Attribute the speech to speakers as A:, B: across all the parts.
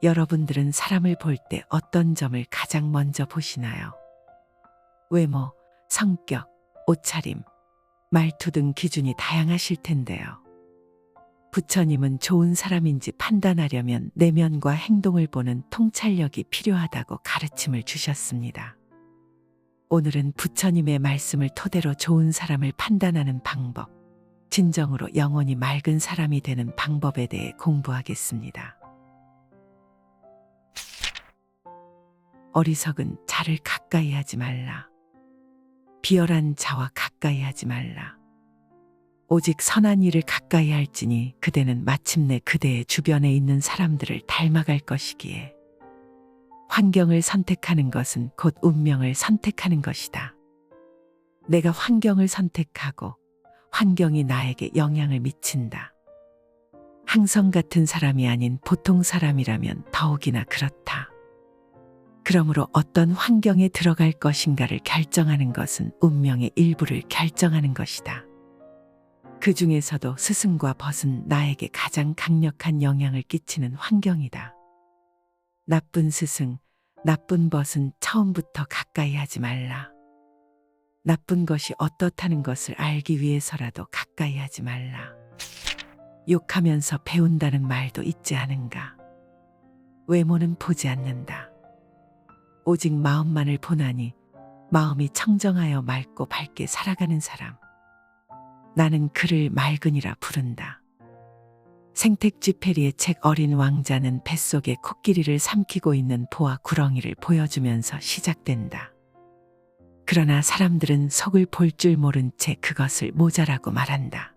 A: 여러분들은 사람을 볼 때 어떤 점을 가장 먼저 보시나요? 외모, 성격, 옷차림, 말투 등 기준이 다양하실 텐데요. 부처님은 좋은 사람인지 판단하려면 내면과 행동을 보는 통찰력이 필요하다고 가르침을 주셨습니다. 오늘은 부처님의 말씀을 토대로 좋은 사람을 판단하는 방법, 진정으로 영혼이 맑은 사람이 되는 방법에 대해 공부하겠습니다. 어리석은 자를 가까이 하지 말라. 비열한 자와 가까이 하지 말라. 오직 선한 일을 가까이 할지니 그대는 마침내 그대의 주변에 있는 사람들을 닮아갈 것이기에. 환경을 선택하는 것은 곧 운명을 선택하는 것이다. 내가 환경을 선택하고 환경이 나에게 영향을 미친다. 항성 같은 사람이 아닌 보통 사람이라면 더욱이나 그렇다. 그러므로 어떤 환경에 들어갈 것인가를 결정하는 것은 운명의 일부를 결정하는 것이다. 그 중에서도 스승과 벗은 나에게 가장 강력한 영향을 끼치는 환경이다. 나쁜 스승, 나쁜 벗은 처음부터 가까이 하지 말라. 나쁜 것이 어떻다는 것을 알기 위해서라도 가까이 하지 말라. 욕하면서 배운다는 말도 있지 않은가. 외모는 보지 않는다. 오직 마음만을 보나니 마음이 청정하여 맑고 밝게 살아가는 사람. 나는 그를 맑은이라 부른다. 생텍쥐페리의 책 어린 왕자는 뱃속에 코끼리를 삼키고 있는 보아 구렁이를 보여주면서 시작된다. 그러나 사람들은 속을 볼 줄 모른 채 그것을 모자라고 말한다.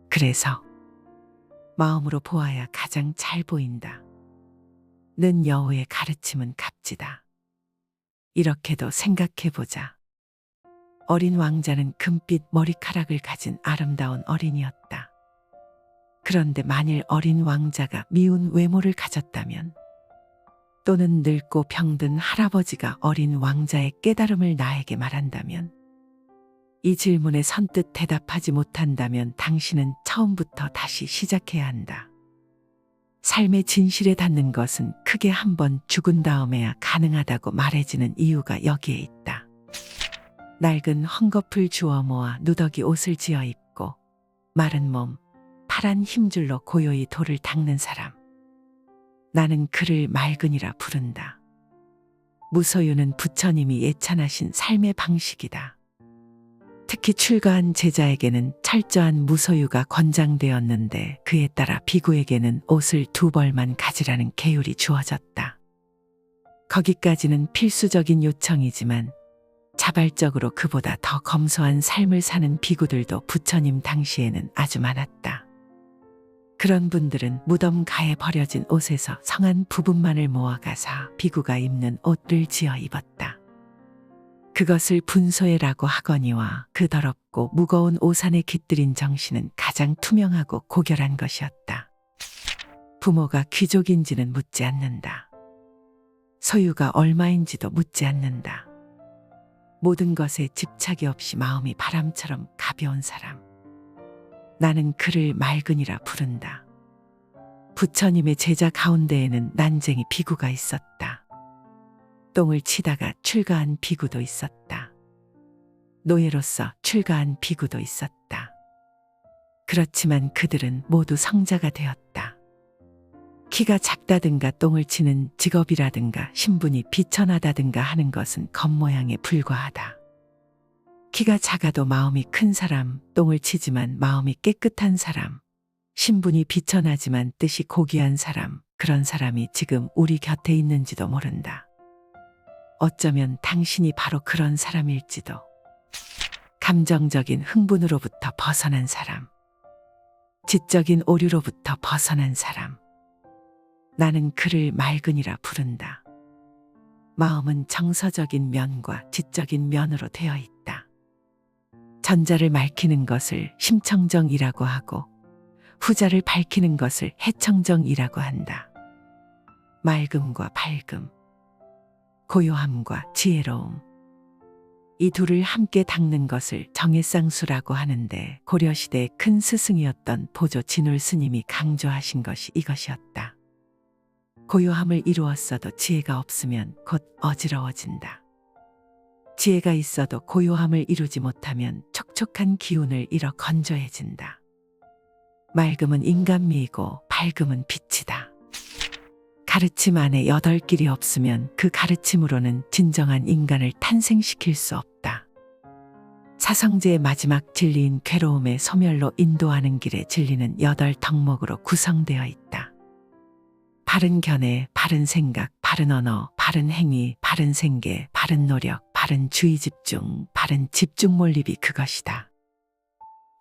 A: 그래서 마음으로 보아야 가장 잘 보인다. 는 여우의 가르침은 값지다. 이렇게도 생각해보자. 어린 왕자는 금빛 머리카락을 가진 아름다운 어린이였다. 그런데 만일 어린 왕자가 미운 외모를 가졌다면, 또는 늙고 병든 할아버지가 어린 왕자의 깨달음을 나에게 말한다면, 이 질문에 선뜻 대답하지 못한다면 당신은 처음부터 다시 시작해야 한다. 삶의 진실에 닿는 것은 크게 한번 죽은 다음에야 가능하다고 말해지는 이유가 여기에 있다. 낡은 헝겊을 주워 모아 누더기 옷을 지어 입고 마른 몸, 파란 힘줄로 고요히 돌을 닦는 사람. 나는 그를 맑은이라 부른다. 무소유는 부처님이 예찬하신 삶의 방식이다. 특히 출가한 제자에게는 철저한 무소유가 권장되었는데 그에 따라 비구에게는 옷을 2벌만 가지라는 계율이 주어졌다. 거기까지는 필수적인 요청이지만 자발적으로 그보다 더 검소한 삶을 사는 비구들도 부처님 당시에는 아주 많았다. 그런 분들은 무덤 가에 버려진 옷에서 성한 부분만을 모아가사 비구가 입는 옷을 지어 입었다. 그것을 분소회라고 하거니와 그 더럽고 무거운 옷 안에 깃들인 정신은 가장 투명하고 고결한 것이었다. 부모가 귀족인지는 묻지 않는다. 소유가 얼마인지도 묻지 않는다. 모든 것에 집착이 없이 마음이 바람처럼 가벼운 사람. 나는 그를 맑은이라 부른다. 부처님의 제자 가운데에는 난쟁이 비구가 있었다. 똥을 치다가 출가한 비구도 있었다. 노예로서 출가한 비구도 있었다. 그렇지만 그들은 모두 성자가 되었다. 키가 작다든가 똥을 치는 직업이라든가 신분이 비천하다든가 하는 것은 겉모양에 불과하다. 키가 작아도 마음이 큰 사람, 똥을 치지만 마음이 깨끗한 사람, 신분이 비천하지만 뜻이 고귀한 사람, 그런 사람이 지금 우리 곁에 있는지도 모른다. 어쩌면 당신이 바로 그런 사람일지도. 감정적인 흥분으로부터 벗어난 사람, 지적인 오류로부터 벗어난 사람. 나는 그를 맑은이라 부른다. 마음은 정서적인 면과 지적인 면으로 되어 있다. 전자를 맑히는 것을 심청정이라고 하고 후자를 밝히는 것을 해청정이라고 한다. 맑음과 밝음, 고요함과 지혜로움. 이 둘을 함께 닦는 것을 정해쌍수라고 하는데 고려시대의 큰 스승이었던 보조 진울 스님이 강조하신 것이 이것이었다. 고요함을 이루었어도 지혜가 없으면 곧 어지러워진다. 지혜가 있어도 고요함을 이루지 못하면 촉촉한 기운을 잃어 건조해진다. 맑음은 인간미이고 밝음은 빛이다. 가르침 안에 8길이 없으면 그 가르침으로는 진정한 인간을 탄생시킬 수 없다. 사성제의 마지막 진리인 괴로움의 소멸로 인도하는 길의 진리는 8덕목으로 구성되어 있다. 바른 견해, 바른 생각, 바른 언어, 바른 행위, 바른 생계, 바른 노력, 바른 주의 집중, 바른 집중 몰입이 그것이다.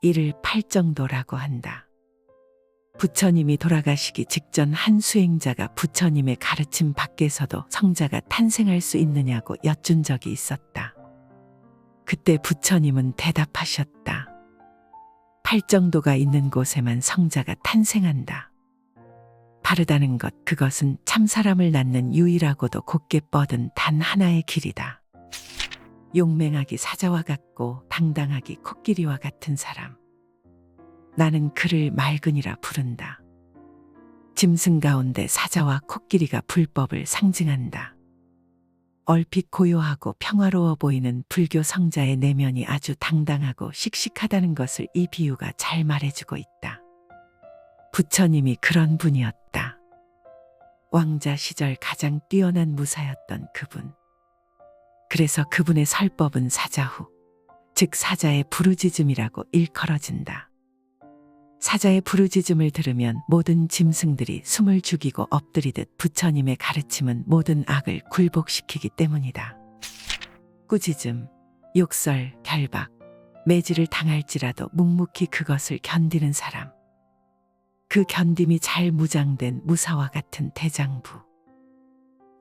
A: 이를 팔정도라고 한다. 부처님이 돌아가시기 직전 한 수행자가 부처님의 가르침 밖에서도 성자가 탄생할 수 있느냐고 여쭌 적이 있었다. 그때 부처님은 대답하셨다. 팔정도가 있는 곳에만 성자가 탄생한다. 바르다는 것, 그것은 참사람을 낳는 유일하고도 곧게 뻗은 단 하나의 길이다. 용맹하기 사자와 같고 당당하기 코끼리와 같은 사람. 나는 그를 맑은이라 부른다. 짐승 가운데 사자와 코끼리가 불법을 상징한다. 얼핏 고요하고 평화로워 보이는 불교 성자의 내면이 아주 당당하고 씩씩하다는 것을 이 비유가 잘 말해주고 있다. 부처님이 그런 분이었다. 왕자 시절 가장 뛰어난 무사였던 그분. 그래서 그분의 설법은 사자후, 즉 사자의 부르짖음이라고 일컬어진다. 사자의 부르짖음을 들으면 모든 짐승들이 숨을 죽이고 엎드리듯 부처님의 가르침은 모든 악을 굴복시키기 때문이다. 꾸짖음, 욕설, 결박, 매질을 당할지라도 묵묵히 그것을 견디는 사람. 그 견딤이 잘 무장된 무사와 같은 대장부.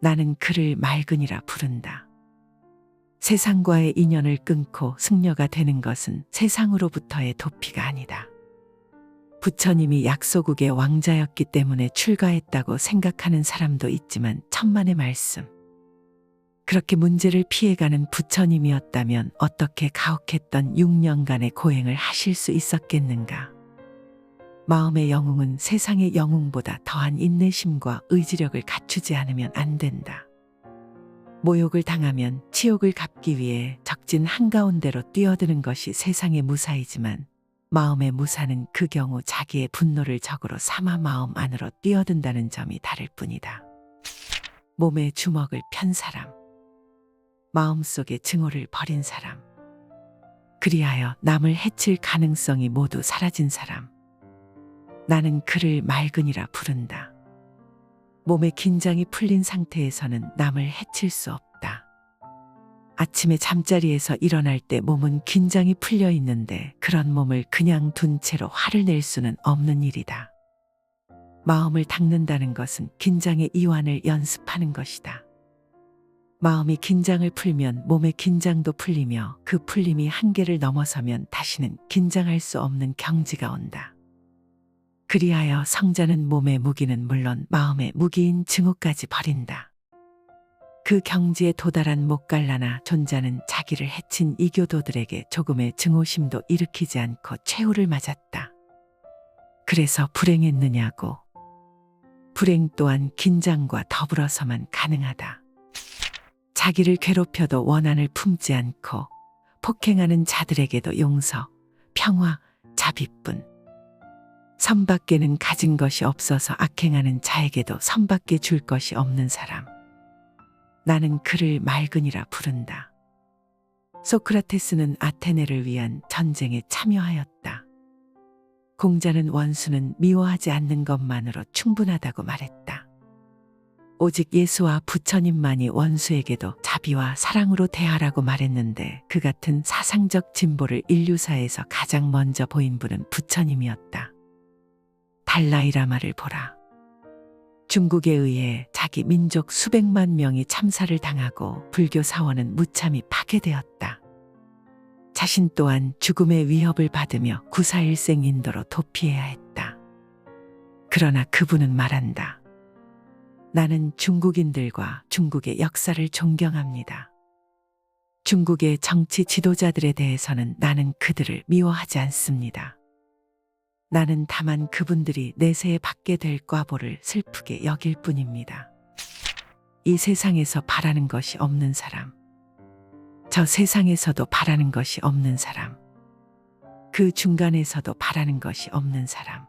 A: 나는 그를 맑은이라 부른다. 세상과의 인연을 끊고 승려가 되는 것은 세상으로부터의 도피가 아니다. 부처님이 약소국의 왕자였기 때문에 출가했다고 생각하는 사람도 있지만 천만의 말씀. 그렇게 문제를 피해가는 부처님이었다면 어떻게 가혹했던 6년간의 고행을 하실 수 있었겠는가. 마음의 영웅은 세상의 영웅보다 더한 인내심과 의지력을 갖추지 않으면 안 된다. 모욕을 당하면 치욕을 갚기 위해 적진 한가운데로 뛰어드는 것이 세상의 무사이지만 마음의 무사는 그 경우 자기의 분노를 적으로 삼아 마음 안으로 뛰어든다는 점이 다를 뿐이다. 몸에 주먹을 편 사람, 마음속에 증오를 버린 사람, 그리하여 남을 해칠 가능성이 모두 사라진 사람. 나는 그를 맑은이라 부른다. 몸의 긴장이 풀린 상태에서는 남을 해칠 수 없다. 아침에 잠자리에서 일어날 때 몸은 긴장이 풀려 있는데 그런 몸을 그냥 둔 채로 화를 낼 수는 없는 일이다. 마음을 닦는다는 것은 긴장의 이완을 연습하는 것이다. 마음이 긴장을 풀면 몸의 긴장도 풀리며 그 풀림이 한계를 넘어서면 다시는 긴장할 수 없는 경지가 온다. 그리하여 성자는 몸의 무기는 물론 마음의 무기인 증오까지 버린다. 그 경지에 도달한 목갈라나 존자는 자기를 해친 이교도들에게 조금의 증오심도 일으키지 않고 최후를 맞았다. 그래서 불행했느냐고. 불행 또한 긴장과 더불어서만 가능하다. 자기를 괴롭혀도 원한을 품지 않고 폭행하는 자들에게도 용서, 평화, 자비뿐. 선밖에는 가진 것이 없어서 악행하는 자에게도 선밖에 줄 것이 없는 사람. 나는 그를 맑은이라 부른다. 소크라테스는 아테네를 위한 전쟁에 참여하였다. 공자는 원수는 미워하지 않는 것만으로 충분하다고 말했다. 오직 예수와 부처님만이 원수에게도 자비와 사랑으로 대하라고 말했는데 그 같은 사상적 진보를 인류사에서 가장 먼저 보인 분은 부처님이었다. 달라이라마를 보라. 중국에 의해 자기 민족 수백만 명이 참사를 당하고 불교 사원은 무참히 파괴되었다. 자신 또한 죽음의 위협을 받으며 구사일생 인도로 도피해야 했다. 그러나 그분은 말한다. 나는 중국인들과 중국의 역사를 존경합니다. 중국의 정치 지도자들에 대해서는 나는 그들을 미워하지 않습니다. 나는 다만 그분들이 내세에 받게 될 꽈보를 슬프게 여길 뿐입니다. 이 세상에서 바라는 것이 없는 사람, 저 세상에서도 바라는 것이 없는 사람, 그 중간에서도 바라는 것이 없는 사람.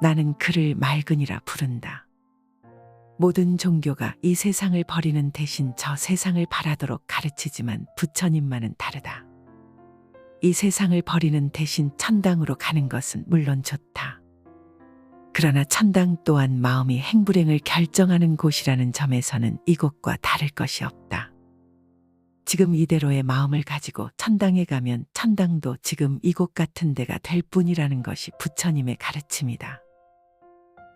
A: 나는 그를 맑은이라 부른다. 모든 종교가 이 세상을 버리는 대신 저 세상을 바라도록 가르치지만 부처님만은 다르다. 이 세상을 버리는 대신 천당으로 가는 것은 물론 좋다. 그러나 천당 또한 마음이 행불행을 결정하는 곳이라는 점에서는 이곳과 다를 것이 없다. 지금 이대로의 마음을 가지고 천당에 가면 천당도 지금 이곳 같은 데가 될 뿐이라는 것이 부처님의 가르침이다.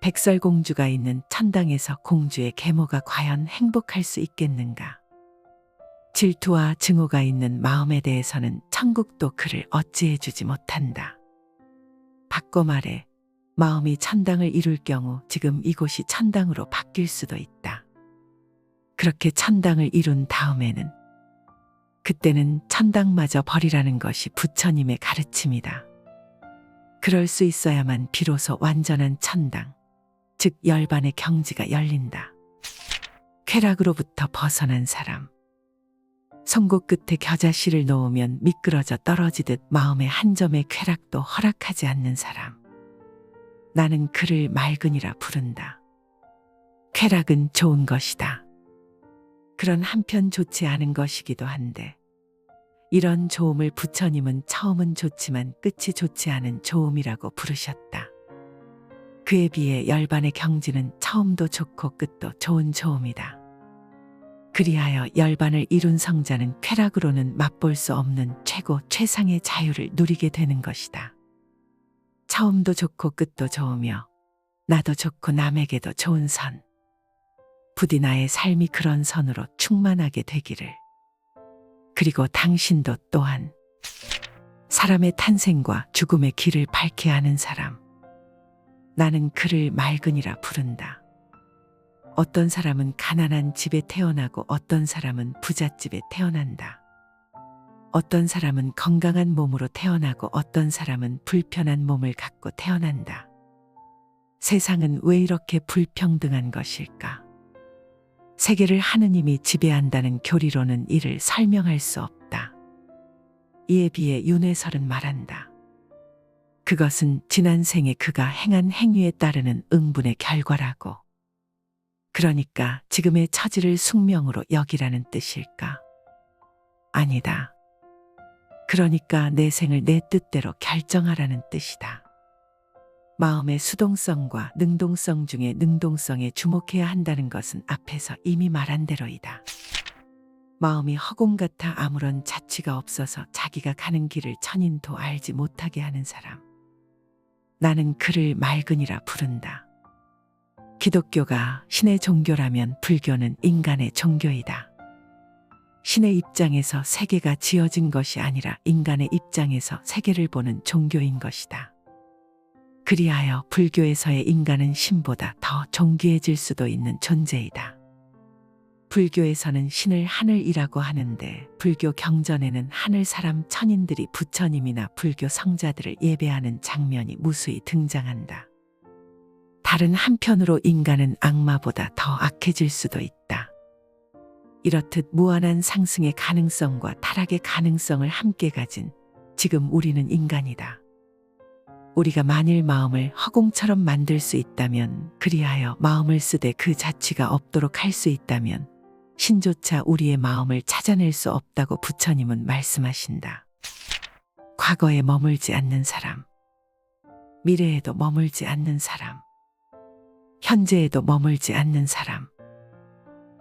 A: 백설공주가 있는 천당에서 공주의 계모가 과연 행복할 수 있겠는가? 질투와 증오가 있는 마음에 대해서는 천국도 그를 어찌해 주지 못한다. 바꿔 말해 마음이 천당을 이룰 경우 지금 이곳이 천당으로 바뀔 수도 있다. 그렇게 천당을 이룬 다음에는 그때는 천당마저 버리라는 것이 부처님의 가르침이다. 그럴 수 있어야만 비로소 완전한 천당, 즉 열반의 경지가 열린다. 쾌락으로부터 벗어난 사람. 송곳 끝에 겨자씨를 놓으면 미끄러져 떨어지듯 마음의 한 점의 쾌락도 허락하지 않는 사람. 나는 그를 맑은이라 부른다. 쾌락은 좋은 것이다. 그런 한편 좋지 않은 것이기도 한데 이런 좋음을 부처님은 처음은 좋지만 끝이 좋지 않은 좋음이라고 부르셨다. 그에 비해 열반의 경지는 처음도 좋고 끝도 좋은 좋음이다. 그리하여 열반을 이룬 성자는 쾌락으로는 맛볼 수 없는 최고 최상의 자유를 누리게 되는 것이다. 처음도 좋고 끝도 좋으며 나도 좋고 남에게도 좋은 선. 부디 나의 삶이 그런 선으로 충만하게 되기를. 그리고 당신도 또한 사람의 탄생과 죽음의 길을 밝게 하는 사람. 나는 그를 맑은이라 부른다. 어떤 사람은 가난한 집에 태어나고 어떤 사람은 부잣집에 태어난다. 어떤 사람은 건강한 몸으로 태어나고 어떤 사람은 불편한 몸을 갖고 태어난다. 세상은 왜 이렇게 불평등한 것일까? 세계를 하느님이 지배한다는 교리로는 이를 설명할 수 없다. 이에 비해 윤회설은 말한다. 그것은 지난 생에 그가 행한 행위에 따르는 응분의 결과라고. 그러니까 지금의 처지를 숙명으로 여기라는 뜻일까? 아니다. 그러니까 내 생을 내 뜻대로 결정하라는 뜻이다. 마음의 수동성과 능동성 중에 능동성에 주목해야 한다는 것은 앞에서 이미 말한 대로이다. 마음이 허공 같아 아무런 자취가 없어서 자기가 가는 길을 천인도 알지 못하게 하는 사람. 나는 그를 맑은이라 부른다. 기독교가 신의 종교라면 불교는 인간의 종교이다. 신의 입장에서 세계가 지어진 것이 아니라 인간의 입장에서 세계를 보는 종교인 것이다. 그리하여 불교에서의 인간은 신보다 더 존귀해질 수도 있는 존재이다. 불교에서는 신을 하늘이라고 하는데 불교 경전에는 하늘 사람 천인들이 부처님이나 불교 성자들을 예배하는 장면이 무수히 등장한다. 다른 한편으로 인간은 악마보다 더 악해질 수도 있다. 이렇듯 무한한 상승의 가능성과 타락의 가능성을 함께 가진 지금 우리는 인간이다. 우리가 만일 마음을 허공처럼 만들 수 있다면, 그리하여 마음을 쓰되 그 자취가 없도록 할 수 있다면 신조차 우리의 마음을 찾아낼 수 없다고 부처님은 말씀하신다. 과거에 머물지 않는 사람, 미래에도 머물지 않는 사람, 현재에도 머물지 않는 사람.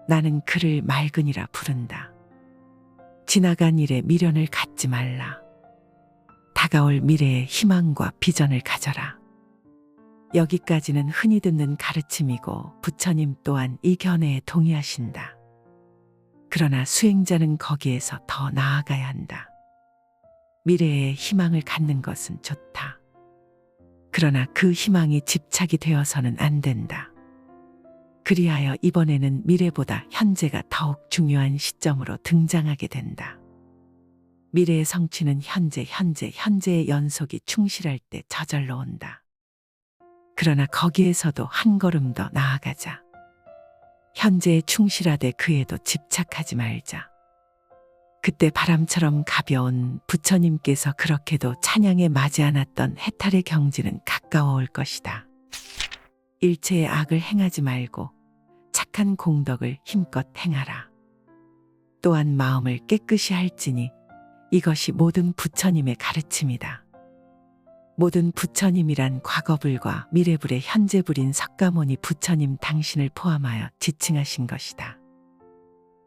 A: 나는 그를 맑은이라 부른다. 지나간 일에 미련을 갖지 말라. 다가올 미래의 희망과 비전을 가져라. 여기까지는 흔히 듣는 가르침이고 부처님 또한 이 견해에 동의하신다. 그러나 수행자는 거기에서 더 나아가야 한다. 미래에 희망을 갖는 것은 좋다. 그러나 그 희망이 집착이 되어서는 안 된다. 그리하여 이번에는 미래보다 현재가 더욱 중요한 시점으로 등장하게 된다. 미래의 성취는 현재의 연속이 충실할 때 저절로 온다. 그러나 거기에서도 한 걸음 더 나아가자. 현재에 충실하되 그에도 집착하지 말자. 그때 바람처럼 가벼운 부처님께서 그렇게도 찬양에 맞지 않았던 해탈의 경지는 가까워 올 것이다. 일체의 악을 행하지 말고 착한 공덕을 힘껏 행하라. 또한 마음을 깨끗이 할지니 이것이 모든 부처님의 가르침이다. 모든 부처님이란 과거불과 미래불의 현재불인 석가모니 부처님 당신을 포함하여 지칭하신 것이다.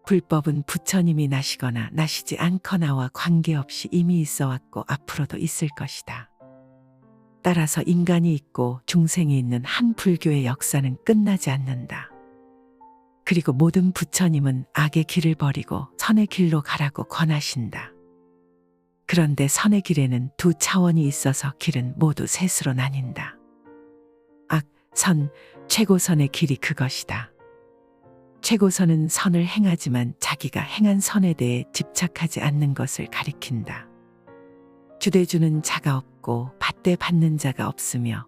A: 불법은 부처님이 나시거나 나시지 않거나와 관계없이 이미 있어 왔고 앞으로도 있을 것이다. 따라서 인간이 있고 중생이 있는 한 불교의 역사는 끝나지 않는다. 그리고 모든 부처님은 악의 길을 버리고 선의 길로 가라고 권하신다. 그런데 선의 길에는 두 차원이 있어서 길은 모두 셋으로 나뉜다. 악, 선, 최고선의 길이 그것이다. 최고선은 선을 행하지만 자기가 행한 선에 대해 집착하지 않는 것을 가리킨다. 주대주는 자가 없고 받되 받는 자가 없으며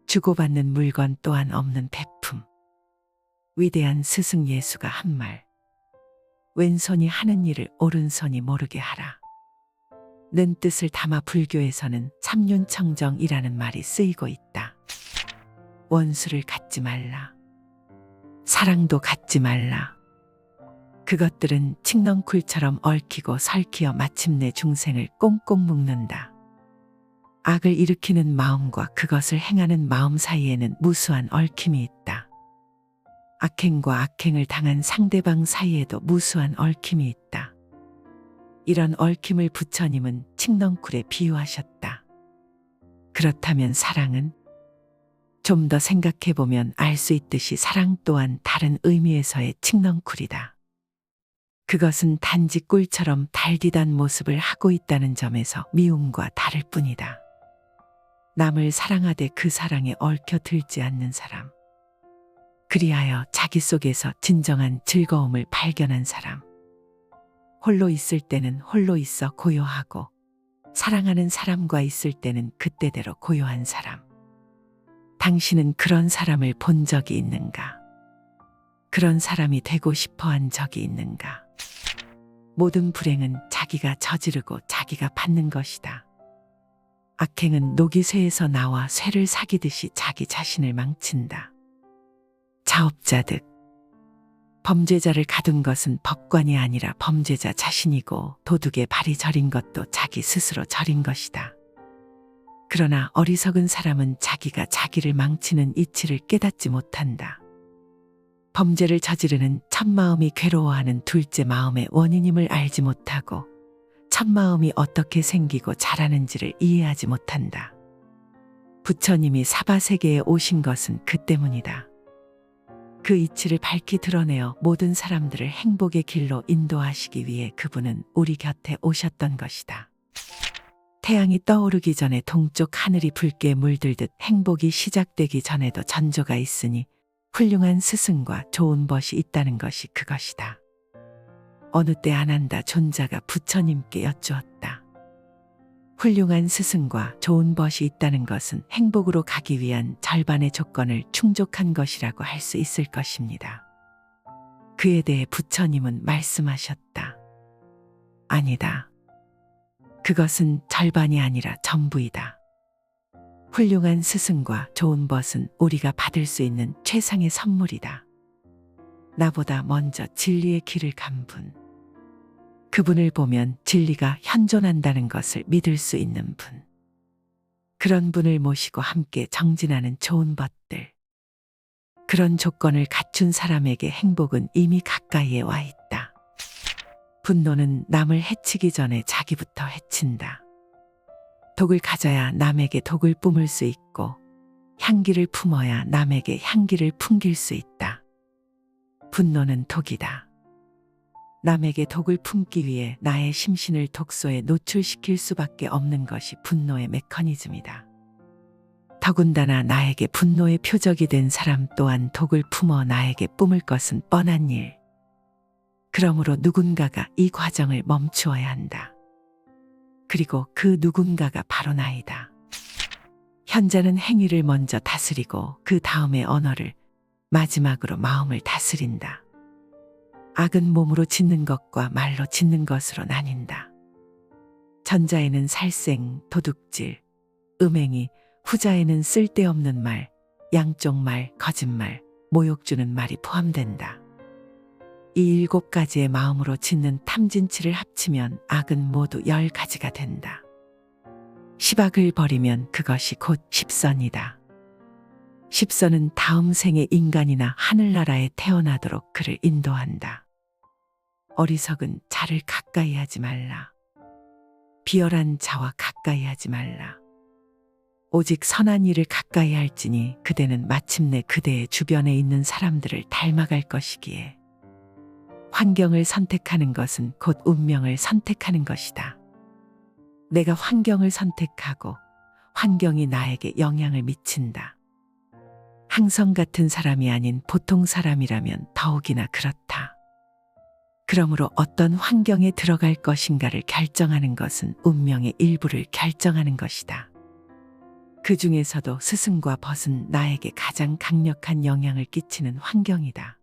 A: 주고받는 물건 또한 없는 베품. 위대한 스승 예수가 한 말. 왼손이 하는 일을 오른손이 모르게 하라. 는 뜻을 담아 불교에서는 삼륜청정이라는 말이 쓰이고 있다. 원수를 갖지 말라. 사랑도 갖지 말라. 그것들은 칡넝쿨처럼 얽히고 설키어 마침내 중생을 꽁꽁 묶는다. 악을 일으키는 마음과 그것을 행하는 마음 사이에는 무수한 얽힘이 있다. 악행과 악행을 당한 상대방 사이에도 무수한 얽힘이 있다. 이런 얽힘을 부처님은 칡넝쿨에 비유하셨다. 그렇다면 사랑은? 좀 더 생각해보면 알 수 있듯이 사랑 또한 다른 의미에서의 칡넝쿨이다. 그것은 단지 꿀처럼 달디단 모습을 하고 있다는 점에서 미움과 다를 뿐이다. 남을 사랑하되 그 사랑에 얽혀 들지 않는 사람. 그리하여 자기 속에서 진정한 즐거움을 발견한 사람. 홀로 있을 때는 홀로 있어 고요하고 사랑하는 사람과 있을 때는 그때대로 고요한 사람. 당신은 그런 사람을 본 적이 있는가? 그런 사람이 되고 싶어 한 적이 있는가? 모든 불행은 자기가 저지르고 자기가 받는 것이다. 악행은 녹이 쇠에서 나와 쇠를 사기듯이 자기 자신을 망친다. 자업자득. 범죄자를 가둔 것은 법관이 아니라 범죄자 자신이고 도둑의 발이 저린 것도 자기 스스로 저린 것이다. 그러나 어리석은 사람은 자기가 자기를 망치는 이치를 깨닫지 못한다. 범죄를 저지르는 첫 마음이 괴로워하는 둘째 마음의 원인임을 알지 못하고 첫 마음이 어떻게 생기고 자라는지를 이해하지 못한다. 부처님이 사바세계에 오신 것은 그 때문이다. 그 이치를 밝히 드러내어 모든 사람들을 행복의 길로 인도하시기 위해 그분은 우리 곁에 오셨던 것이다. 태양이 떠오르기 전에 동쪽 하늘이 붉게 물들듯 행복이 시작되기 전에도 전조가 있으니 훌륭한 스승과 좋은 벗이 있다는 것이 그것이다. 어느 때 아난다 존자가 부처님께 여쭈었다. 훌륭한 스승과 좋은 벗이 있다는 것은 행복으로 가기 위한 절반의 조건을 충족한 것이라고 할 수 있을 것입니다. 그에 대해 부처님은 말씀하셨다. 아니다. 그것은 절반이 아니라 전부이다. 훌륭한 스승과 좋은 벗은 우리가 받을 수 있는 최상의 선물이다. 나보다 먼저 진리의 길을 간 분. 그분을 보면 진리가 현존한다는 것을 믿을 수 있는 분. 그런 분을 모시고 함께 정진하는 좋은 벗들. 그런 조건을 갖춘 사람에게 행복은 이미 가까이에 와 있다. 분노는 남을 해치기 전에 자기부터 해친다. 독을 가져야 남에게 독을 뿜을 수 있고 향기를 품어야 남에게 향기를 풍길 수 있다. 분노는 독이다. 남에게 독을 품기 위해 나의 심신을 독소에 노출시킬 수밖에 없는 것이 분노의 메커니즘이다. 더군다나 나에게 분노의 표적이 된 사람 또한 독을 품어 나에게 뿜을 것은 뻔한 일. 그러므로 누군가가 이 과정을 멈추어야 한다. 그리고 그 누군가가 바로 나이다. 현자는 행위를 먼저 다스리고 그 다음에 언어를, 마지막으로 마음을 다스린다. 악은 몸으로 짓는 것과 말로 짓는 것으로 나뉜다. 전자에는 살생, 도둑질, 음행이, 후자에는 쓸데없는 말, 양쪽 말, 거짓말, 모욕 주는 말이 포함된다. 이 7가지의 마음으로 짓는 탐진치를 합치면 악은 모두 10가지가 된다. 십악을 버리면 그것이 곧 십선이다. 십선은 다음 생에 인간이나 하늘나라에 태어나도록 그를 인도한다. 어리석은 자를 가까이 하지 말라. 비열한 자와 가까이 하지 말라. 오직 선한 일을 가까이 할지니 그대는 마침내 그대의 주변에 있는 사람들을 닮아갈 것이기에. 환경을 선택하는 것은 곧 운명을 선택하는 것이다. 내가 환경을 선택하고 환경이 나에게 영향을 미친다. 항성 같은 사람이 아닌 보통 사람이라면 더욱이나 그렇다. 그러므로 어떤 환경에 들어갈 것인가를 결정하는 것은 운명의 일부를 결정하는 것이다. 그 중에서도 스승과 벗은 나에게 가장 강력한 영향을 끼치는 환경이다.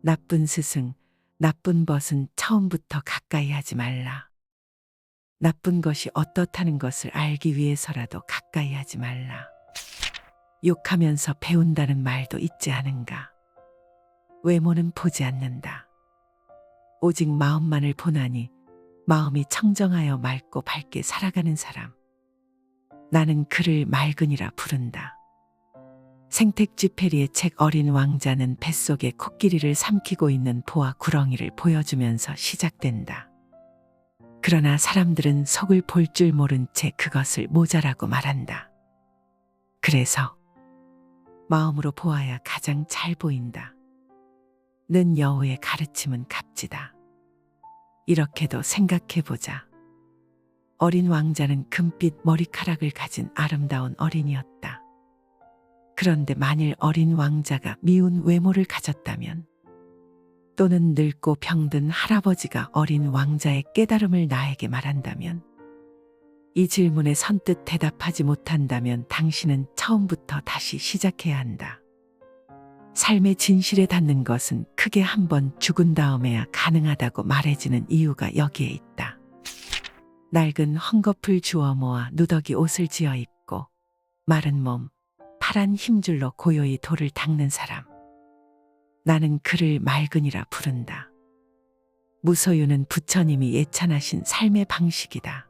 A: 나쁜 스승, 나쁜 벗은 처음부터 가까이 하지 말라. 나쁜 것이 어떻다는 것을 알기 위해서라도 가까이 하지 말라. 욕하면서 배운다는 말도 있지 않은가. 외모는 보지 않는다. 오직 마음만을 보나니 마음이 청정하여 맑고 밝게 살아가는 사람. 나는 그를 맑은이라 부른다. 생텍쥐페리의 책 어린 왕자는 뱃속에 코끼리를 삼키고 있는 보아 구렁이를 보여주면서 시작된다. 그러나 사람들은 속을 볼 줄 모른 채 그것을 모자라고 말한다. 그래서 마음으로 보아야 가장 잘 보인다. 는 여우의 가르침은 값지다. 이렇게도 생각해보자. 어린 왕자는 금빛 머리카락을 가진 아름다운 어린이였다. 그런데 만일 어린 왕자가 미운 외모를 가졌다면, 또는 늙고 병든 할아버지가 어린 왕자의 깨달음을 나에게 말한다면, 이 질문에 선뜻 대답하지 못한다면 당신은 처음부터 다시 시작해야 한다. 삶의 진실에 닿는 것은 크게 한번 죽은 다음에야 가능하다고 말해지는 이유가 여기에 있다. 낡은 헝겊을 주워 모아 누더기 옷을 지어 입고 마른 몸, 파란 힘줄로 고요히 돌을 닦는 사람. 나는 그를 맑은이라 부른다. 무소유는 부처님이 예찬하신 삶의 방식이다.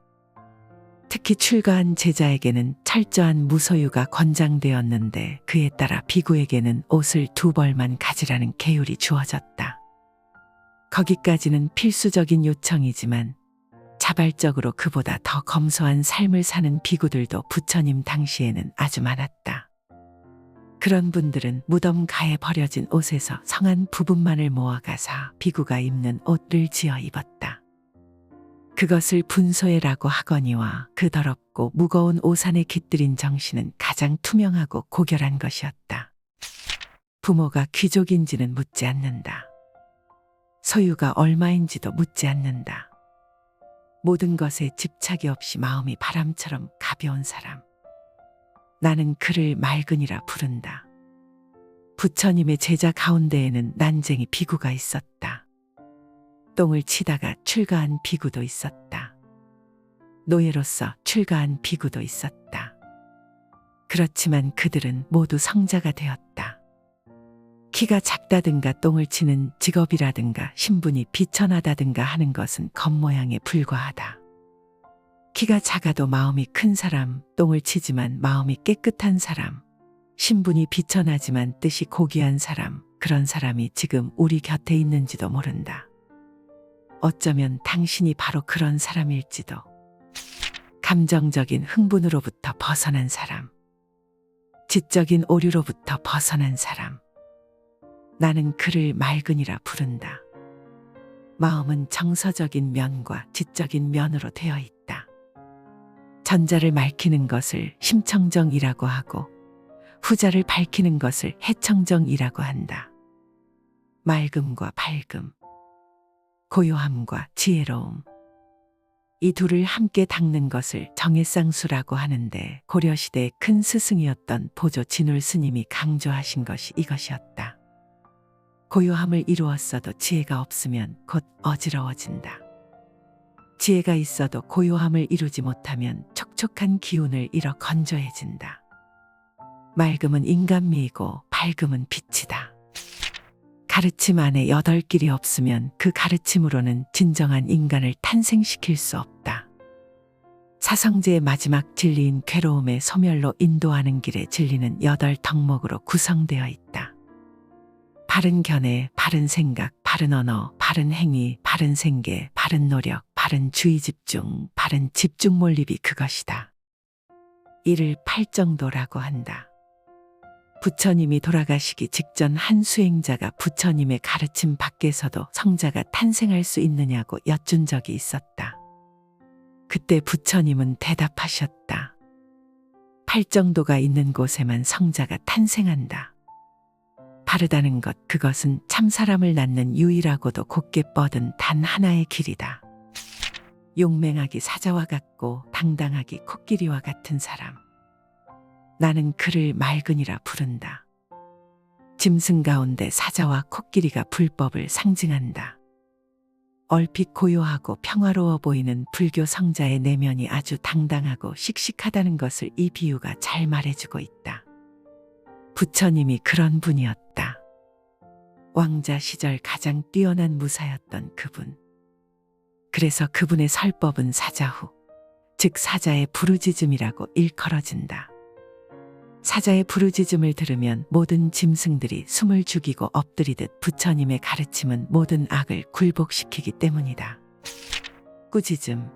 A: 특히 출가한 제자에게는 철저한 무소유가 권장되었는데 그에 따라 비구에게는 옷을 2벌만 가지라는 계율이 주어졌다. 거기까지는 필수적인 요청이지만 자발적으로 그보다 더 검소한 삶을 사는 비구들도 부처님 당시에는 아주 많았다. 그런 분들은 무덤 가에 버려진 옷에서 성한 부분만을 모아가사 비구가 입는 옷을 지어 입었다. 그것을 분소회라고 하거니와 그 더럽고 무거운 옷 안에 깃들인 정신은 가장 투명하고 고결한 것이었다. 부모가 귀족인지는 묻지 않는다. 소유가 얼마인지도 묻지 않는다. 모든 것에 집착이 없이 마음이 바람처럼 가벼운 사람. 나는 그를 맑은이라 부른다. 부처님의 제자 가운데에는 난쟁이 비구가 있었다. 똥을 치다가 출가한 비구도 있었다. 노예로서 출가한 비구도 있었다. 그렇지만 그들은 모두 성자가 되었다. 키가 작다든가 똥을 치는 직업이라든가 신분이 비천하다든가 하는 것은 겉모양에 불과하다. 키가 작아도 마음이 큰 사람, 똥을 치지만 마음이 깨끗한 사람, 신분이 비천하지만 뜻이 고귀한 사람, 그런 사람이 지금 우리 곁에 있는지도 모른다. 어쩌면 당신이 바로 그런 사람일지도. 감정적인 흥분으로부터 벗어난 사람, 지적인 오류로부터 벗어난 사람. 나는 그를 맑은이라 부른다. 마음은 정서적인 면과 지적인 면으로 되어 있다. 전자를 맑히는 것을 심청정이라고 하고 후자를 밝히는 것을 해청정이라고 한다. 맑음과 밝음, 고요함과 지혜로움, 이 둘을 함께 닦는 것을 정해쌍수라고 하는데 고려시대의 큰 스승이었던 보조 진울 스님이 강조하신 것이 이것이었다. 고요함을 이루었어도 지혜가 없으면 곧 어지러워진다. 지혜가 있어도 고요함을 이루지 못하면 촉촉한 기운을 잃어 건조해진다. 맑음은 인간미이고 밝음은 빛이다. 가르침 안에 8길이 없으면 그 가르침으로는 진정한 인간을 탄생시킬 수 없다. 사성제의 마지막 진리인 괴로움의 소멸로 인도하는 길의 진리는 8덕목으로 구성되어 있다. 바른 견해, 바른 생각, 바른 언어, 바른 행위, 바른 생계, 바른 노력, 바른 주의 집중, 바른 집중 몰입이 그것이다. 이를 팔정도라고 한다. 부처님이 돌아가시기 직전 한 수행자가 부처님의 가르침 밖에서도 성자가 탄생할 수 있느냐고 여쭌 적이 있었다. 그때 부처님은 대답하셨다. 팔정도가 있는 곳에만 성자가 탄생한다. 바르다는 것, 그것은 참사람을 낳는 유일하고도 곧게 뻗은 단 하나의 길이다. 용맹하기 사자와 같고 당당하기 코끼리와 같은 사람. 나는 그를 맑은이라 부른다. 짐승 가운데 사자와 코끼리가 불법을 상징한다. 얼핏 고요하고 평화로워 보이는 불교 성자의 내면이 아주 당당하고 씩씩하다는 것을 이 비유가 잘 말해주고 있다. 부처님이 그런 분이었다. 왕자 시절 가장 뛰어난 무사였던 그분. 그래서 그분의 설법은 사자후, 즉 사자의 부르짖음이라고 일컬어진다. 사자의 부르짖음을 들으면 모든 짐승들이 숨을 죽이고 엎드리듯 부처님의 가르침은 모든 악을 굴복시키기 때문이다. 꾸짖음,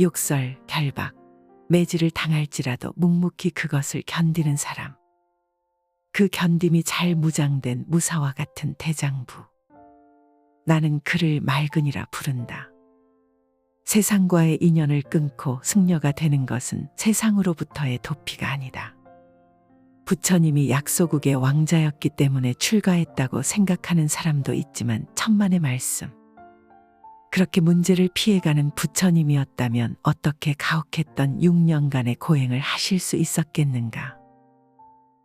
A: 욕설, 결박, 매질을 당할지라도 묵묵히 그것을 견디는 사람. 그 견딤이 잘 무장된 무사와 같은 대장부. 나는 그를 맑은이라 부른다. 세상과의 인연을 끊고 승려가 되는 것은 세상으로부터의 도피가 아니다. 부처님이 약소국의 왕자였기 때문에 출가했다고 생각하는 사람도 있지만 천만의 말씀. 그렇게 문제를 피해가는 부처님이었다면 어떻게 가혹했던 6년간의 고행을 하실 수 있었겠는가.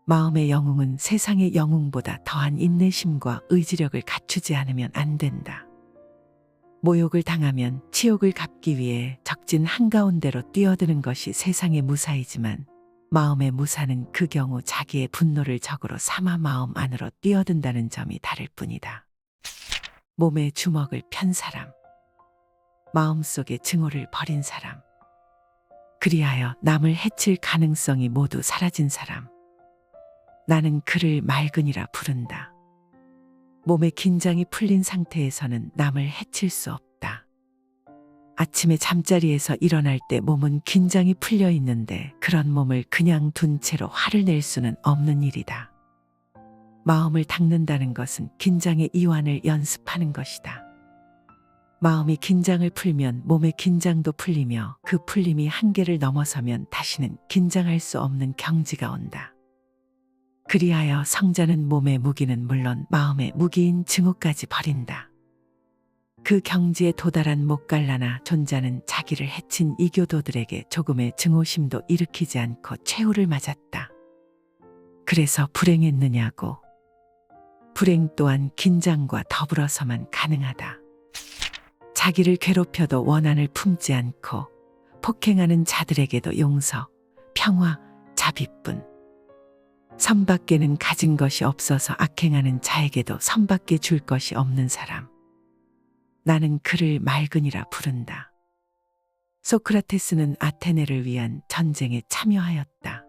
A: 마음의 영웅은 세상의 영웅보다 더한 인내심과 의지력을 갖추지 않으면 안 된다. 모욕을 당하면 치욕을 갚기 위해 적진 한가운데로 뛰어드는 것이 세상의 무사이지만 마음의 무사는 그 경우 자기의 분노를 적으로 삼아 마음 안으로 뛰어든다는 점이 다를 뿐이다. 몸에 주먹을 편 사람, 마음속에 증오를 버린 사람, 그리하여 남을 해칠 가능성이 모두 사라진 사람. 나는 그를 맑은이라 부른다. 몸의 긴장이 풀린 상태에서는 남을 해칠 수 없다. 아침에 잠자리에서 일어날 때 몸은 긴장이 풀려 있는데 그런 몸을 그냥 둔 채로 화를 낼 수는 없는 일이다. 마음을 닦는다는 것은 긴장의 이완을 연습하는 것이다. 마음이 긴장을 풀면 몸의 긴장도 풀리며 그 풀림이 한계를 넘어서면 다시는 긴장할 수 없는 경지가 온다. 그리하여 성자는 몸의 무기는 물론 마음의 무기인 증오까지 버린다. 그 경지에 도달한 목갈라나 존자는 자기를 해친 이교도들에게 조금의 증오심도 일으키지 않고 최후를 맞았다. 그래서 불행했느냐고. 불행 또한 긴장과 더불어서만 가능하다. 자기를 괴롭혀도 원한을 품지 않고 폭행하는 자들에게도 용서, 평화, 자비뿐. 선밖에는 가진 것이 없어서 악행하는 자에게도 선밖에 줄 것이 없는 사람. 나는 그를 맑은이라 부른다. 소크라테스는 아테네를 위한 전쟁에 참여하였다.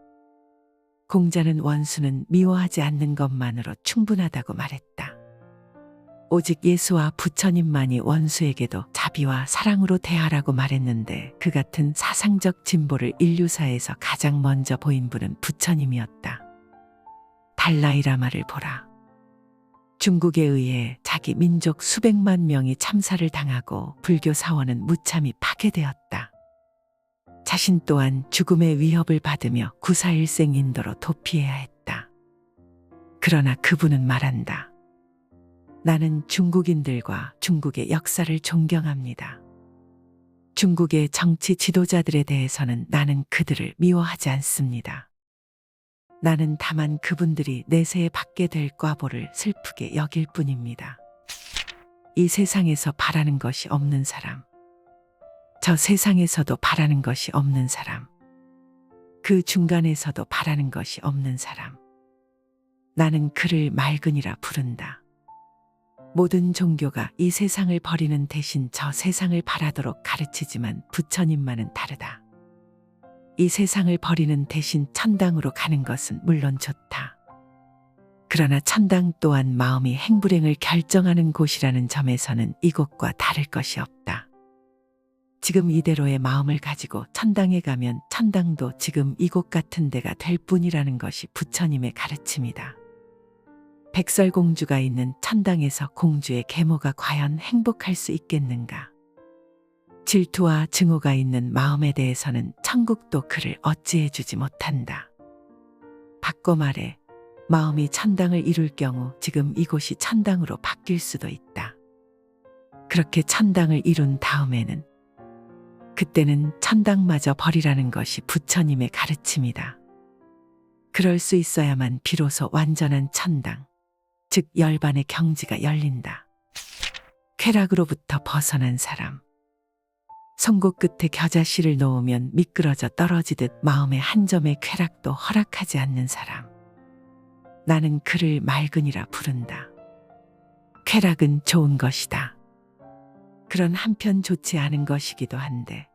A: 공자는 원수는 미워하지 않는 것만으로 충분하다고 말했다. 오직 예수와 부처님만이 원수에게도 자비와 사랑으로 대하라고 말했는데 그 같은 사상적 진보를 인류사에서 가장 먼저 보인 분은 부처님이었다. 달라이라마를 보라. 중국에 의해 자기 민족 수백만 명이 참사를 당하고 불교 사원은 무참히 파괴되었다. 자신 또한 죽음의 위협을 받으며 구사일생 인도로 도피해야 했다. 그러나 그분은 말한다. 나는 중국인들과 중국의 역사를 존경합니다. 중국의 정치 지도자들에 대해서는 나는 그들을 미워하지 않습니다. 나는 다만 그분들이 내세에 받게 될 꽈보를 슬프게 여길 뿐입니다. 이 세상에서 바라는 것이 없는 사람, 저 세상에서도 바라는 것이 없는 사람, 그 중간에서도 바라는 것이 없는 사람, 나는 그를 맑은이라 부른다. 모든 종교가 이 세상을 버리는 대신 저 세상을 바라도록 가르치지만 부처님만은 다르다. 이 세상을 버리는 대신 천당으로 가는 것은 물론 좋다. 그러나 천당 또한 마음이 행불행을 결정하는 곳이라는 점에서는 이곳과 다를 것이 없다. 지금 이대로의 마음을 가지고 천당에 가면 천당도 지금 이곳 같은 데가 될 뿐이라는 것이 부처님의 가르침이다. 백설공주가 있는 천당에서 공주의 계모가 과연 행복할 수 있겠는가? 질투와 증오가 있는 마음에 대해서는 천국도 그를 어찌해 주지 못한다. 바꿔 말해 마음이 천당을 이룰 경우 지금 이곳이 천당으로 바뀔 수도 있다. 그렇게 천당을 이룬 다음에는 그때는 천당마저 버리라는 것이 부처님의 가르침이다. 그럴 수 있어야만 비로소 완전한 천당, 즉 열반의 경지가 열린다. 쾌락으로부터 벗어난 사람. 송곳 끝에 겨자씨를 놓으면 미끄러져 떨어지듯 마음의 한 점의 쾌락도 허락하지 않는 사람. 나는 그를 맑은이라 부른다. 쾌락은 좋은 것이다. 그런 한편 좋지 않은 것이기도 한데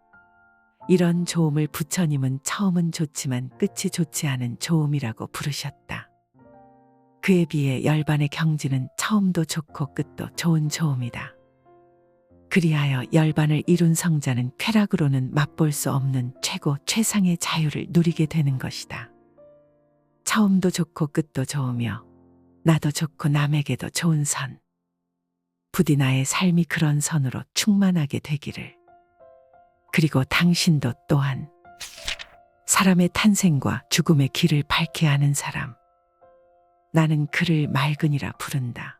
A: 이런 좋음을 부처님은 처음은 좋지만 끝이 좋지 않은 좋음이라고 부르셨다. 그에 비해 열반의 경지는 처음도 좋고 끝도 좋은 좋음이다. 그리하여 열반을 이룬 성자는 쾌락으로는 맛볼 수 없는 최고 최상의 자유를 누리게 되는 것이다. 처음도 좋고 끝도 좋으며 나도 좋고 남에게도 좋은 선. 부디 나의 삶이 그런 선으로 충만하게 되기를. 그리고 당신도 또한 사람의 탄생과 죽음의 길을 밝게 하는 사람. 나는 그를 맑은이라 부른다.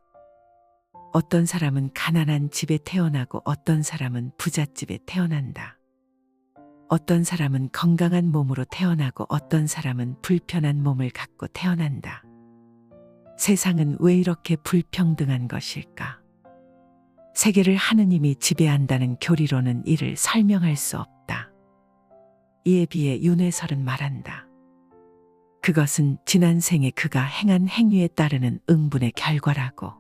A: 어떤 사람은 가난한 집에 태어나고 어떤 사람은 부잣집에 태어난다. 어떤 사람은 건강한 몸으로 태어나고 어떤 사람은 불편한 몸을 갖고 태어난다. 세상은 왜 이렇게 불평등한 것일까? 세계를 하느님이 지배한다는 교리로는 이를 설명할 수 없다. 이에 비해 윤회설은 말한다. 그것은 지난 생에 그가 행한 행위에 따르는 응분의 결과라고.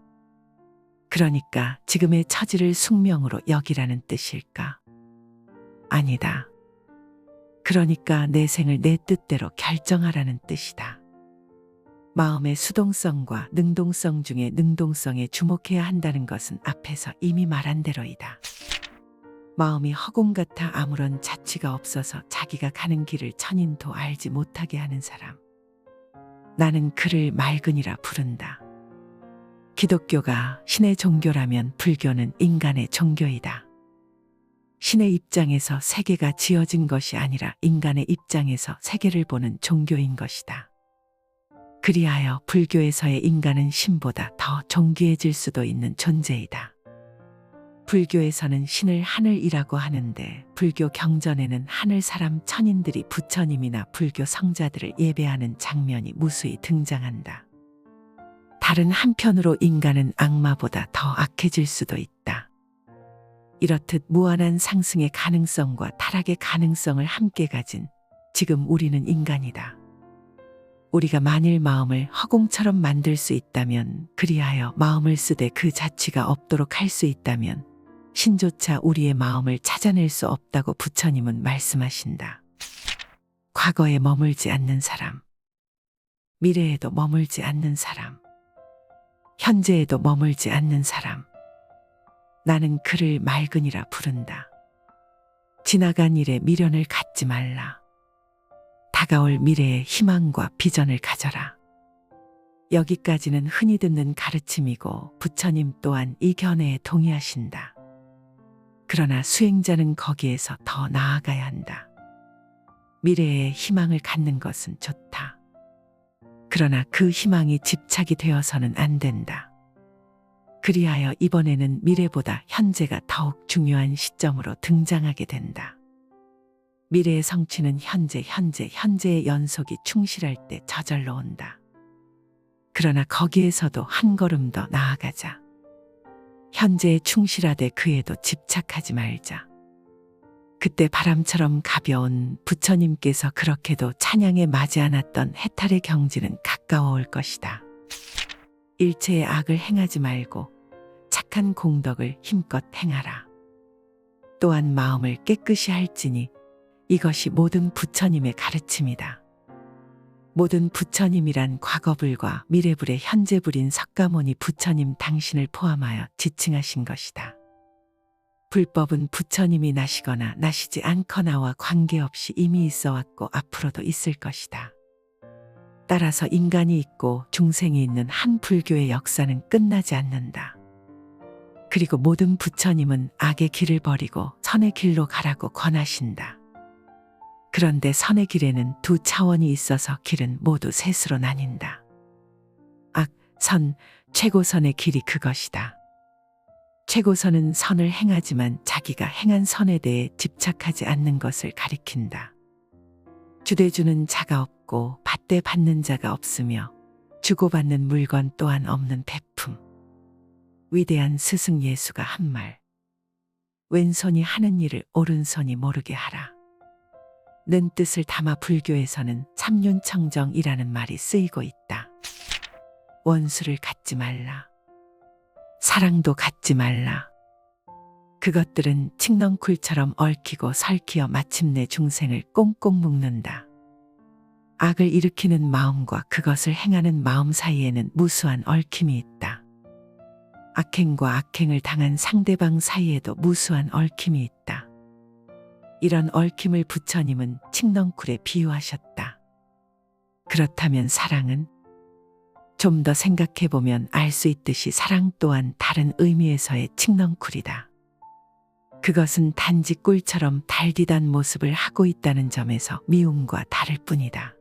A: 그러니까 지금의 처지를 숙명으로 여기라는 뜻일까? 아니다. 그러니까 내 생을 내 뜻대로 결정하라는 뜻이다. 마음의 수동성과 능동성 중에 능동성에 주목해야 한다는 것은 앞에서 이미 말한 대로이다. 마음이 허공 같아 아무런 자취가 없어서 자기가 가는 길을 천인도 알지 못하게 하는 사람. 나는 그를 맑은이라 부른다. 기독교가 신의 종교라면 불교는 인간의 종교이다. 신의 입장에서 세계가 지어진 것이 아니라 인간의 입장에서 세계를 보는 종교인 것이다. 그리하여 불교에서의 인간은 신보다 더 존귀해질 수도 있는 존재이다. 불교에서는 신을 하늘이라고 하는데 불교 경전에는 하늘 사람 천인들이 부처님이나 불교 성자들을 예배하는 장면이 무수히 등장한다. 다른 한편으로 인간은 악마보다 더 악해질 수도 있다. 이렇듯 무한한 상승의 가능성과 타락의 가능성을 함께 가진 지금 우리는 인간이다. 우리가 만일 마음을 허공처럼 만들 수 있다면, 그리하여 마음을 쓰되 그 자취가 없도록 할 수 있다면 신조차 우리의 마음을 찾아낼 수 없다고 부처님은 말씀하신다. 과거에 머물지 않는 사람, 미래에도 머물지 않는 사람, 현재에도 머물지 않는 사람. 나는 그를 맑은이라 부른다. 지나간 일에 미련을 갖지 말라. 다가올 미래의 희망과 비전을 가져라. 여기까지는 흔히 듣는 가르침이고 부처님 또한 이 견해에 동의하신다. 그러나 수행자는 거기에서 더 나아가야 한다. 미래에 희망을 갖는 것은 좋다. 그러나 그 희망이 집착이 되어서는 안 된다. 그리하여 이번에는 미래보다 현재가 더욱 중요한 시점으로 등장하게 된다. 미래의 성취는 현재의 연속이 충실할 때 저절로 온다. 그러나 거기에서도 한 걸음 더 나아가자. 현재에 충실하되 그에도 집착하지 말자. 그때 바람처럼 가벼운 부처님께서 그렇게도 찬양에 맞지 않았던 해탈의 경지는 가까워 올 것이다. 일체의 악을 행하지 말고 착한 공덕을 힘껏 행하라. 또한 마음을 깨끗이 할지니 이것이 모든 부처님의 가르침이다. 모든 부처님이란 과거불과 미래불의 현재불인 석가모니 부처님 당신을 포함하여 지칭하신 것이다. 불법은 부처님이 나시거나 나시지 않거나와 관계없이 이미 있어 왔고 앞으로도 있을 것이다. 따라서 인간이 있고 중생이 있는 한 불교의 역사는 끝나지 않는다. 그리고 모든 부처님은 악의 길을 버리고 선의 길로 가라고 권하신다. 그런데 선의 길에는 두 차원이 있어서 길은 모두 셋으로 나뉜다. 악, 선, 최고선의 길이 그것이다. 최고선은 선을 행하지만 자기가 행한 선에 대해 집착하지 않는 것을 가리킨다. 주대주는 자가 없고 받되 받는 자가 없으며 주고받는 물건 또한 없는 베품. 위대한 스승 예수가 한 말. 왼손이 하는 일을 오른손이 모르게 하라. 는 뜻을 담아 불교에서는 삼륜청정이라는 말이 쓰이고 있다. 원수를 갖지 말라. 사랑도 갖지 말라. 그것들은 칡넝쿨처럼 얽히고 설키어 마침내 중생을 꽁꽁 묶는다. 악을 일으키는 마음과 그것을 행하는 마음 사이에는 무수한 얽힘이 있다. 악행과 악행을 당한 상대방 사이에도 무수한 얽힘이 있다. 이런 얽힘을 부처님은 칡넝쿨에 비유하셨다. 그렇다면 사랑은? 좀 더 생각해보면 알 수 있듯이 사랑 또한 다른 의미에서의 칡넝쿨이다. 그것은 단지 꿀처럼 달디단 모습을 하고 있다는 점에서 미움과 다를 뿐이다.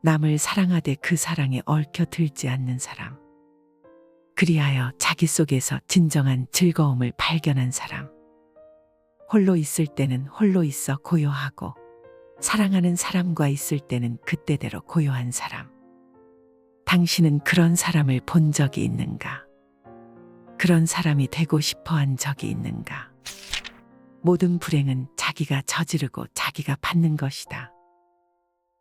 A: 남을 사랑하되 그 사랑에 얽혀 들지 않는 사람. 그리하여 자기 속에서 진정한 즐거움을 발견한 사람. 홀로 있을 때는 홀로 있어 고요하고 사랑하는 사람과 있을 때는 그때대로 고요한 사람. 당신은 그런 사람을 본 적이 있는가? 그런 사람이 되고 싶어 한 적이 있는가? 모든 불행은 자기가 저지르고 자기가 받는 것이다.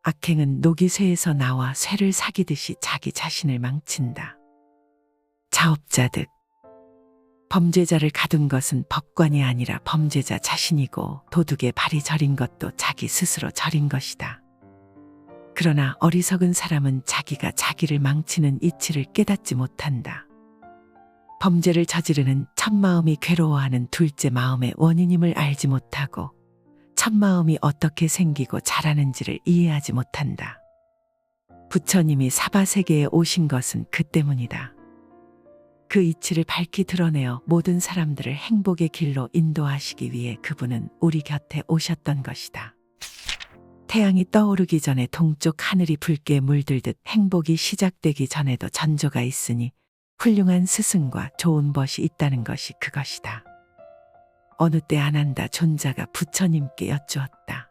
A: 악행은 녹이 쇠에서 나와 쇠를 사기듯이 자기 자신을 망친다. 자업자득. 범죄자를 가둔 것은 법관이 아니라 범죄자 자신이고 도둑의 발이 저린 것도 자기 스스로 저린 것이다. 그러나 어리석은 사람은 자기가 자기를 망치는 이치를 깨닫지 못한다. 범죄를 저지르는 첫 마음이 괴로워하는 둘째 마음의 원인임을 알지 못하고 첫 마음이 어떻게 생기고 자라는지를 이해하지 못한다. 부처님이 사바세계에 오신 것은 그 때문이다. 그 이치를 밝히 드러내어 모든 사람들을 행복의 길로 인도하시기 위해 그분은 우리 곁에 오셨던 것이다. 태양이 떠오르기 전에 동쪽 하늘이 붉게 물들듯 행복이 시작되기 전에도 전조가 있으니 훌륭한 스승과 좋은 벗이 있다는 것이 그것이다. 어느 때 아난다 존자가 부처님께 여쭈었다.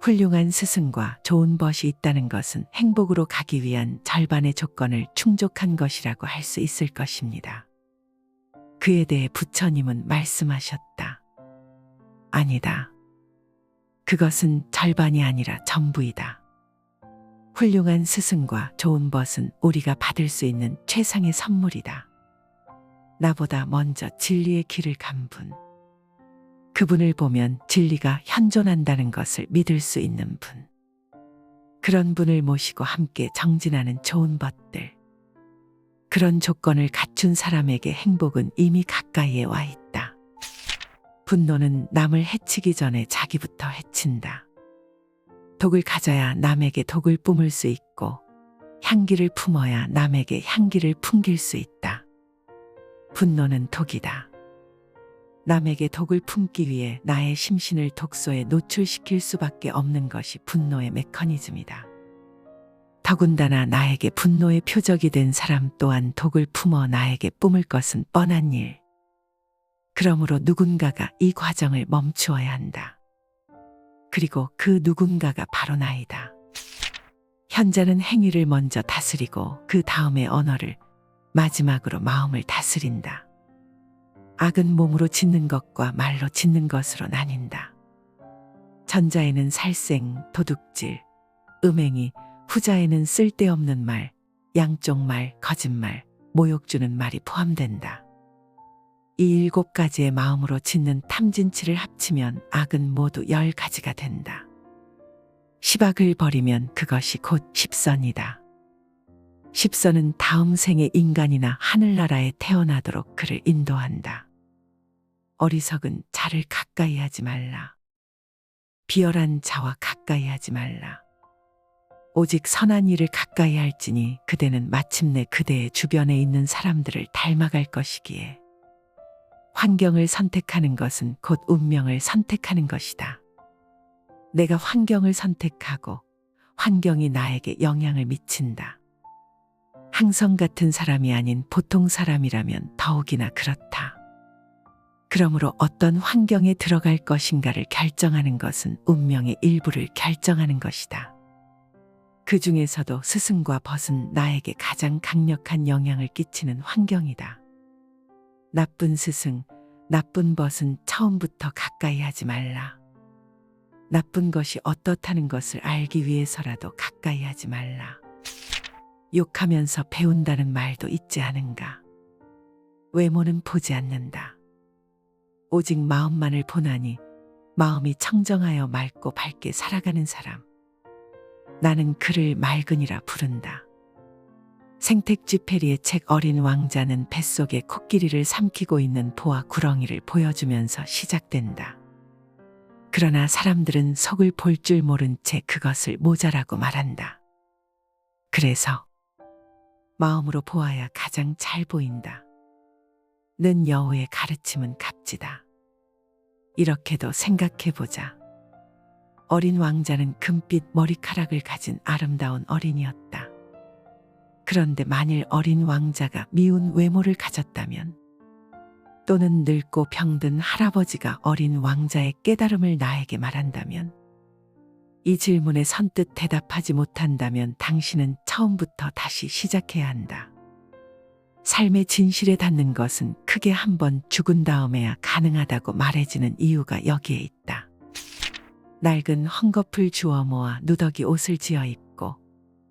A: 훌륭한 스승과 좋은 벗이 있다는 것은 행복으로 가기 위한 절반의 조건을 충족한 것이라고 할 수 있을 것입니다. 그에 대해 부처님은 말씀하셨다. 아니다. 그것은 절반이 아니라 전부이다. 훌륭한 스승과 좋은 벗은 우리가 받을 수 있는 최상의 선물이다. 나보다 먼저 진리의 길을 간 분. 그분을 보면 진리가 현존한다는 것을 믿을 수 있는 분. 그런 분을 모시고 함께 정진하는 좋은 벗들. 그런 조건을 갖춘 사람에게 행복은 이미 가까이에 와 있다. 분노는 남을 해치기 전에 자기부터 해친다. 독을 가져야 남에게 독을 뿜을 수 있고 향기를 품어야 남에게 향기를 풍길 수 있다. 분노는 독이다. 남에게 독을 품기 위해 나의 심신을 독소에 노출시킬 수밖에 없는 것이 분노의 메커니즘이다. 더군다나 나에게 분노의 표적이 된 사람 또한 독을 품어 나에게 뿜을 것은 뻔한 일. 그러므로 누군가가 이 과정을 멈추어야 한다. 그리고 그 누군가가 바로 나이다. 현자는 행위를 먼저 다스리고 그 다음에 언어를, 마지막으로 마음을 다스린다. 악은 몸으로 짓는 것과 말로 짓는 것으로 나뉜다. 전자에는 살생, 도둑질, 음행이, 후자에는 쓸데없는 말, 양쪽 말, 거짓말, 모욕 주는 말이 포함된다. 이 7가지의 마음으로 짓는 탐진치를 합치면 악은 모두 10가지가 된다. 십악을 버리면 그것이 곧 십선이다. 십선은 다음 생에 인간이나 하늘나라에 태어나도록 그를 인도한다. 어리석은 자를 가까이 하지 말라. 비열한 자와 가까이 하지 말라. 오직 선한 일을 가까이 할지니 그대는 마침내 그대의 주변에 있는 사람들을 닮아갈 것이기에. 환경을 선택하는 것은 곧 운명을 선택하는 것이다. 내가 환경을 선택하고 환경이 나에게 영향을 미친다. 항성 같은 사람이 아닌 보통 사람이라면 더욱이나 그렇다. 그러므로 어떤 환경에 들어갈 것인가를 결정하는 것은 운명의 일부를 결정하는 것이다. 그 중에서도 스승과 벗은 나에게 가장 강력한 영향을 끼치는 환경이다. 나쁜 스승, 나쁜 벗은 처음부터 가까이 하지 말라. 나쁜 것이 어떻다는 것을 알기 위해서라도 가까이 하지 말라. 욕하면서 배운다는 말도 있지 않은가. 외모는 보지 않는다. 오직 마음만을 보나니 마음이 청정하여 맑고 밝게 살아가는 사람. 나는 그를 맑은이라 부른다. 생텍쥐페리의 책 어린 왕자는 뱃속에 코끼리를 삼키고 있는 보아 구렁이를 보여주면서 시작된다. 그러나 사람들은 속을 볼 줄 모른 채 그것을 모자라고 말한다. 그래서 마음으로 보아야 가장 잘 보인다. 는 여우의 가르침은 값지다. 이렇게도 생각해보자. 어린 왕자는 금빛 머리카락을 가진 아름다운 어린이였다. 그런데 만일 어린 왕자가 미운 외모를 가졌다면, 또는 늙고 병든 할아버지가 어린 왕자의 깨달음을 나에게 말한다면, 이 질문에 선뜻 대답하지 못한다면 당신은 처음부터 다시 시작해야 한다. 삶의 진실에 닿는 것은 크게 한번 죽은 다음에야 가능하다고 말해지는 이유가 여기에 있다. 낡은 헝겊을 주워 모아 누더기 옷을 지어 입고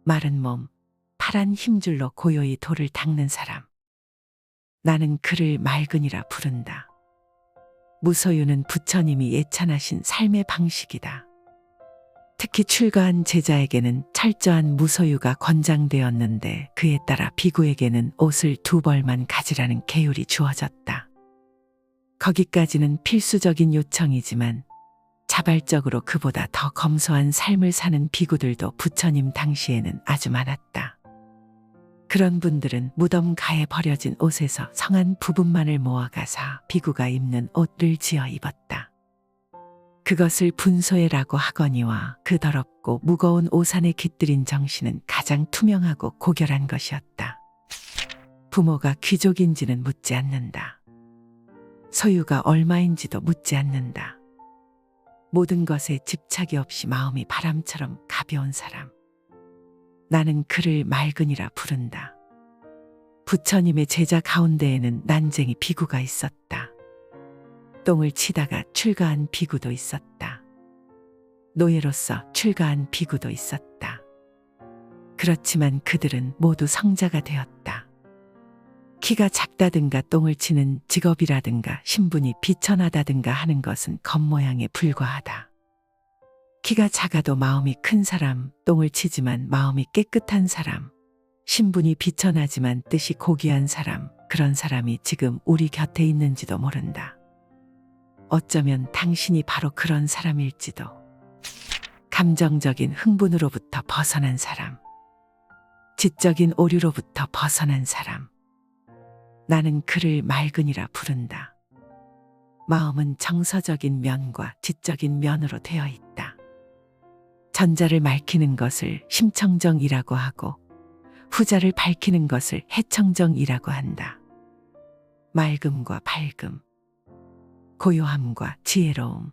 A: 마른 몸, 파란 힘줄로 고요히 돌을 닦는 사람. 나는 그를 맑은이라 부른다. 무소유는 부처님이 예찬하신 삶의 방식이다. 특히 출가한 제자에게는 철저한 무소유가 권장되었는데 그에 따라 비구에게는 옷을 2벌만 가지라는 계율이 주어졌다. 거기까지는 필수적인 요청이지만 자발적으로 그보다 더 검소한 삶을 사는 비구들도 부처님 당시에는 아주 많았다. 그런 분들은 무덤 가에 버려진 옷에서 성한 부분만을 모아가사 비구가 입는 옷을 지어 입었다. 그것을 분소회라고 하거니와 그 더럽고 무거운 옷 안에 깃들인 정신은 가장 투명하고 고결한 것이었다. 부모가 귀족인지는 묻지 않는다. 소유가 얼마인지도 묻지 않는다. 모든 것에 집착이 없이 마음이 바람처럼 가벼운 사람. 나는 그를 맑은이라 부른다. 부처님의 제자 가운데에는 난쟁이 비구가 있었다. 똥을 치다가 출가한 비구도 있었다. 노예로서 출가한 비구도 있었다. 그렇지만 그들은 모두 성자가 되었다. 키가 작다든가 똥을 치는 직업이라든가 신분이 비천하다든가 하는 것은 겉모양에 불과하다. 키가 작아도 마음이 큰 사람, 똥을 치지만 마음이 깨끗한 사람, 신분이 비천하지만 뜻이 고귀한 사람, 그런 사람이 지금 우리 곁에 있는지도 모른다. 어쩌면 당신이 바로 그런 사람일지도. 감정적인 흥분으로부터 벗어난 사람, 지적인 오류로부터 벗어난 사람. 나는 그를 맑은이라 부른다. 마음은 정서적인 면과 지적인 면으로 되어 있다. 전자를 맑히는 것을 심청정이라고 하고 후자를 밝히는 것을 해청정이라고 한다. 맑음과 밝음, 고요함과 지혜로움.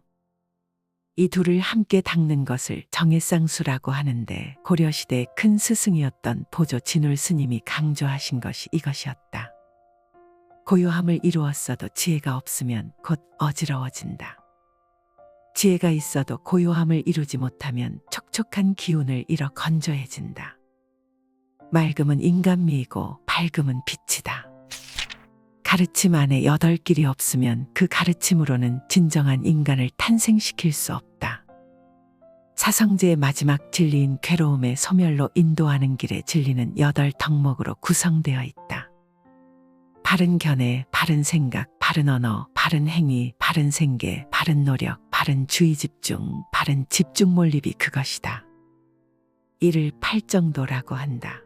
A: 이 둘을 함께 닦는 것을 정해쌍수라고 하는데 고려시대의 큰 스승이었던 보조 진울 스님이 강조하신 것이 이것이었다. 고요함을 이루었어도 지혜가 없으면 곧 어지러워진다. 지혜가 있어도 고요함을 이루지 못하면 촉촉한 기운을 잃어 건조해진다. 맑음은 인간미이고 밝음은 빛이다. 가르침 안에 8길이 없으면 그 가르침으로는 진정한 인간을 탄생시킬 수 없다. 사성제의 마지막 진리인 괴로움의 소멸로 인도하는 길의 진리는 8덕목으로 구성되어 있다. 바른 견해, 바른 생각, 바른 언어, 바른 행위, 바른 생계, 바른 노력, 바른 주의 집중, 바른 집중 몰입이 그것이다. 이를 팔정도라고 한다.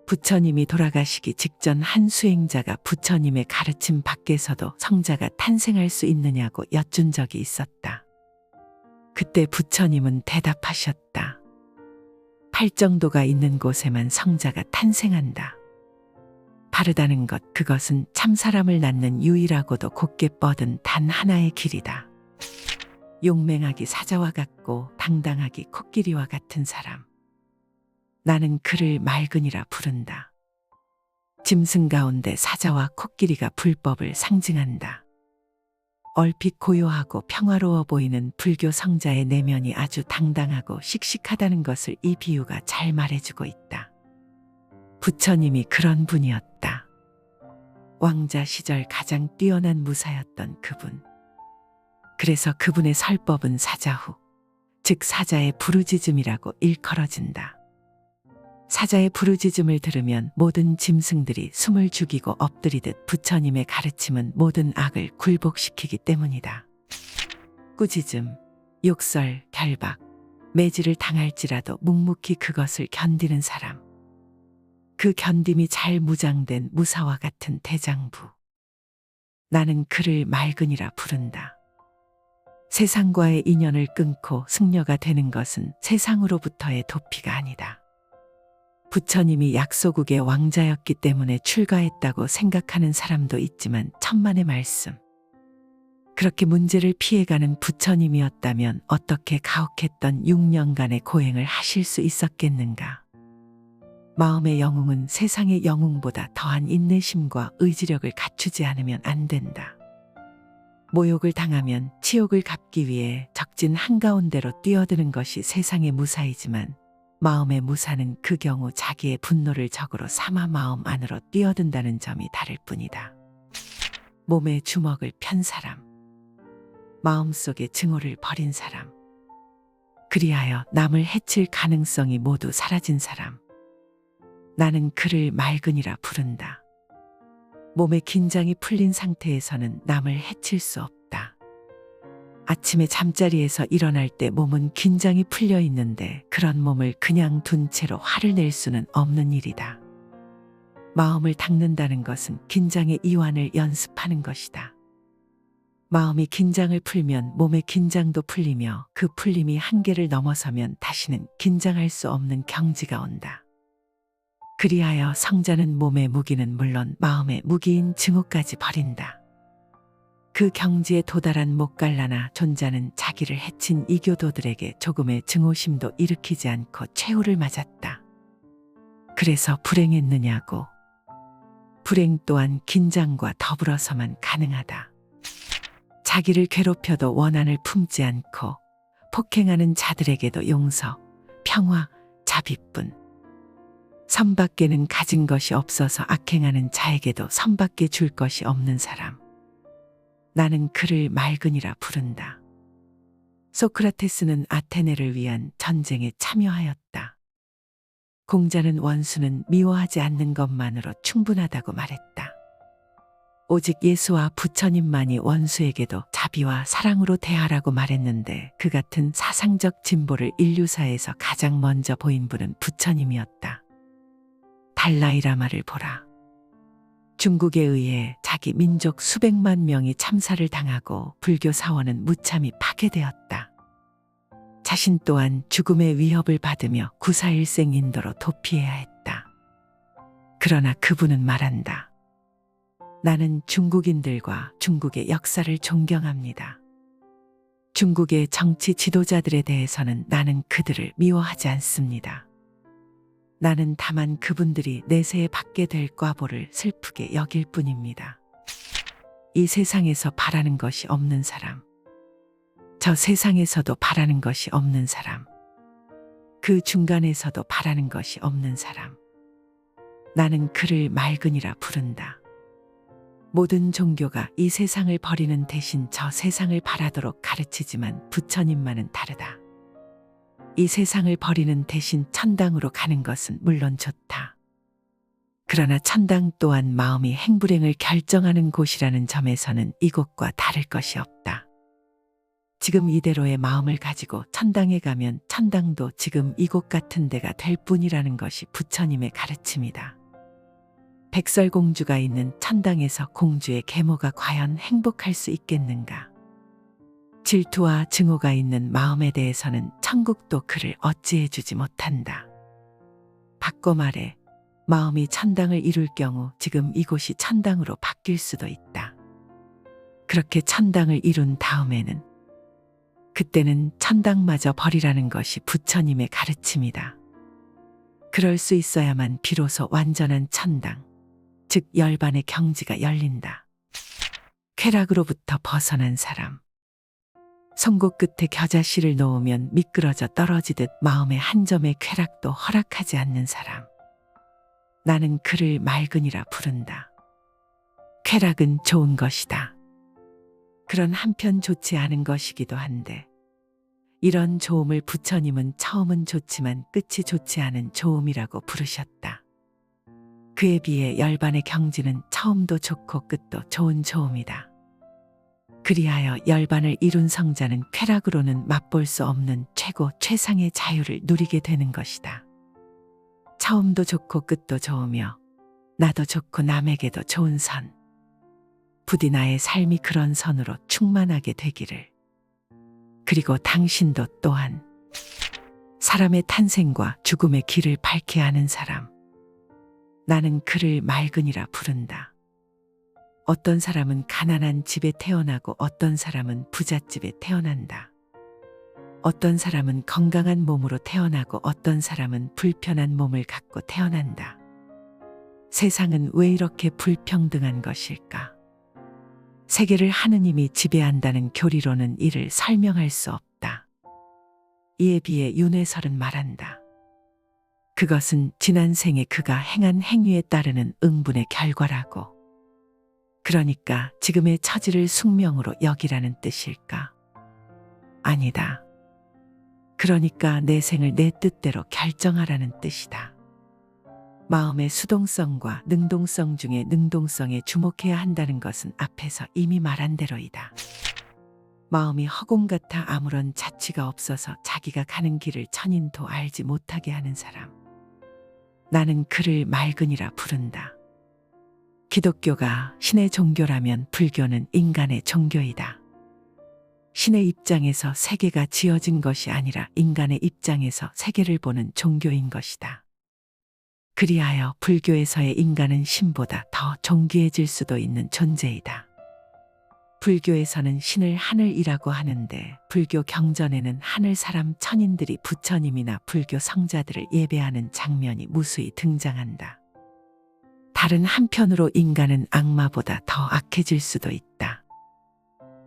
A: 부처님이 돌아가시기 직전 한 수행자가 부처님의 가르침 밖에서도 성자가 탄생할 수 있느냐고 여쭌 적이 있었다. 그때 부처님은 대답하셨다. 팔정도가 있는 곳에만 성자가 탄생한다. 바르다는 것, 그것은 참사람을 낳는 유일하고도 곱게 뻗은 단 하나의 길이다. 용맹하기 사자와 같고 당당하기 코끼리와 같은 사람. 나는 그를 맑은이라 부른다. 짐승 가운데 사자와 코끼리가 불법을 상징한다. 얼핏 고요하고 평화로워 보이는 불교 성자의 내면이 아주 당당하고 씩씩하다는 것을 이 비유가 잘 말해주고 있다. 부처님이 그런 분이었다. 왕자 시절 가장 뛰어난 무사였던 그분. 그래서 그분의 설법은 사자후, 즉 사자의 부르짖음이라고 일컬어진다. 사자의 부르짖음을 들으면 모든 짐승들이 숨을 죽이고 엎드리듯 부처님의 가르침은 모든 악을 굴복시키기 때문이다. 꾸짖음, 욕설, 결박, 매질을 당할지라도 묵묵히 그것을 견디는 사람. 그 견딤이 잘 무장된 무사와 같은 대장부. 나는 그를 맑은이라 부른다. 세상과의 인연을 끊고 승려가 되는 것은 세상으로부터의 도피가 아니다. 부처님이 약소국의 왕자였기 때문에 출가했다고 생각하는 사람도 있지만 천만의 말씀. 그렇게 문제를 피해가는 부처님이었다면 어떻게 가혹했던 6년간의 고행을 하실 수 있었겠는가. 마음의 영웅은 세상의 영웅보다 더한 인내심과 의지력을 갖추지 않으면 안 된다. 모욕을 당하면 치욕을 갚기 위해 적진 한가운데로 뛰어드는 것이 세상의 무사이지만 마음의 무사는 그 경우 자기의 분노를 적으로 삼아 마음 안으로 뛰어든다는 점이 다를 뿐이다. 몸에 주먹을 편 사람, 마음속에 증오를 버린 사람, 그리하여 남을 해칠 가능성이 모두 사라진 사람. 나는 그를 맑은이라 부른다. 몸의 긴장이 풀린 상태에서는 남을 해칠 수 없다. 아침에 잠자리에서 일어날 때 몸은 긴장이 풀려 있는데 그런 몸을 그냥 둔 채로 화를 낼 수는 없는 일이다. 마음을 닦는다는 것은 긴장의 이완을 연습하는 것이다. 마음이 긴장을 풀면 몸의 긴장도 풀리며 그 풀림이 한계를 넘어서면 다시는 긴장할 수 없는 경지가 온다. 그리하여 성자는 몸의 무기는 물론 마음의 무기인 증오까지 버린다. 그 경지에 도달한 목갈라나 존자는 자기를 해친 이교도들에게 조금의 증오심도 일으키지 않고 최후를 맞았다. 그래서 불행했느냐고. 불행 또한 긴장과 더불어서만 가능하다. 자기를 괴롭혀도 원한을 품지 않고 폭행하는 자들에게도 용서, 평화, 자비뿐. 선밖에는 가진 것이 없어서 악행하는 자에게도 선밖에 줄 것이 없는 사람. 나는 그를 맑은이라 부른다. 소크라테스는 아테네를 위한 전쟁에 참여하였다. 공자는 원수는 미워하지 않는 것만으로 충분하다고 말했다. 오직 예수와 부처님만이 원수에게도 자비와 사랑으로 대하라고 말했는데 그 같은 사상적 진보를 인류사에서 가장 먼저 보인 분은 부처님이었다. 달라이라마를 보라. 중국에 의해 자기 민족 수백만 명이 참살을 당하고 불교 사원은 무참히 파괴되었다. 자신 또한 죽음의 위협을 받으며 구사일생 인도로 도피해야 했다. 그러나 그분은 말한다. 나는 중국인들과 중국의 역사를 존경합니다. 중국의 정치 지도자들에 대해서는 나는 그들을 미워하지 않습니다. 나는 다만 그분들이 내세에 받게 될 꽈보를 슬프게 여길 뿐입니다. 이 세상에서 바라는 것이 없는 사람, 저 세상에서도 바라는 것이 없는 사람, 그 중간에서도 바라는 것이 없는 사람, 나는 그를 맑은이라 부른다. 모든 종교가 이 세상을 버리는 대신 저 세상을 바라도록 가르치지만 부처님만은 다르다. 이 세상을 버리는 대신 천당으로 가는 것은 물론 좋다. 그러나 천당 또한 마음이 행불행을 결정하는 곳이라는 점에서는 이곳과 다를 것이 없다. 지금 이대로의 마음을 가지고 천당에 가면 천당도 지금 이곳 같은 데가 될 뿐이라는 것이 부처님의 가르침이다. 백설공주가 있는 천당에서 공주의 계모가 과연 행복할 수 있겠는가? 질투와 증오가 있는 마음에 대해서는 천국도 그를 어찌해 주지 못한다. 바꿔 말해 마음이 천당을 이룰 경우 지금 이곳이 천당으로 바뀔 수도 있다. 그렇게 천당을 이룬 다음에는 그때는 천당마저 버리라는 것이 부처님의 가르침이다. 그럴 수 있어야만 비로소 완전한 천당, 즉 열반의 경지가 열린다. 쾌락으로부터 벗어난 사람. 송곳 끝에 겨자씨를 놓으면 미끄러져 떨어지듯 마음의 한 점의 쾌락도 허락하지 않는 사람. 나는 그를 맑은이라 부른다. 쾌락은 좋은 것이다. 그런 한편 좋지 않은 것이기도 한데 이런 좋음을 부처님은 처음은 좋지만 끝이 좋지 않은 좋음이라고 부르셨다. 그에 비해 열반의 경지는 처음도 좋고 끝도 좋은 좋음이다. 그리하여 열반을 이룬 성자는 쾌락으로는 맛볼 수 없는 최고 최상의 자유를 누리게 되는 것이다. 처음도 좋고 끝도 좋으며 나도 좋고 남에게도 좋은 선. 부디 나의 삶이 그런 선으로 충만하게 되기를. 그리고 당신도 또한 사람의 탄생과 죽음의 길을 밝게 하는 사람. 나는 그를 맑은이라 부른다. 어떤 사람은 가난한 집에 태어나고 어떤 사람은 부잣집에 태어난다. 어떤 사람은 건강한 몸으로 태어나고 어떤 사람은 불편한 몸을 갖고 태어난다. 세상은 왜 이렇게 불평등한 것일까? 세계를 하느님이 지배한다는 교리로는 이를 설명할 수 없다. 이에 비해 윤회설은 말한다. 그것은 지난 생에 그가 행한 행위에 따르는 응분의 결과라고. 그러니까 지금의 처지를 숙명으로 여기라는 뜻일까? 아니다. 그러니까 내 생을 내 뜻대로 결정하라는 뜻이다. 마음의 수동성과 능동성 중에 능동성에 주목해야 한다는 것은 앞에서 이미 말한 대로이다. 마음이 허공 같아 아무런 자취가 없어서 자기가 가는 길을 천인도 알지 못하게 하는 사람. 나는 그를 맑은이라 부른다. 기독교가 신의 종교라면 불교는 인간의 종교이다. 신의 입장에서 세계가 지어진 것이 아니라 인간의 입장에서 세계를 보는 종교인 것이다. 그리하여 불교에서의 인간은 신보다 더 존귀해질 수도 있는 존재이다. 불교에서는 신을 하늘이라고 하는데 불교 경전에는 하늘 사람 천인들이 부처님이나 불교 성자들을 예배하는 장면이 무수히 등장한다. 다른 한편으로 인간은 악마보다 더 악해질 수도 있다.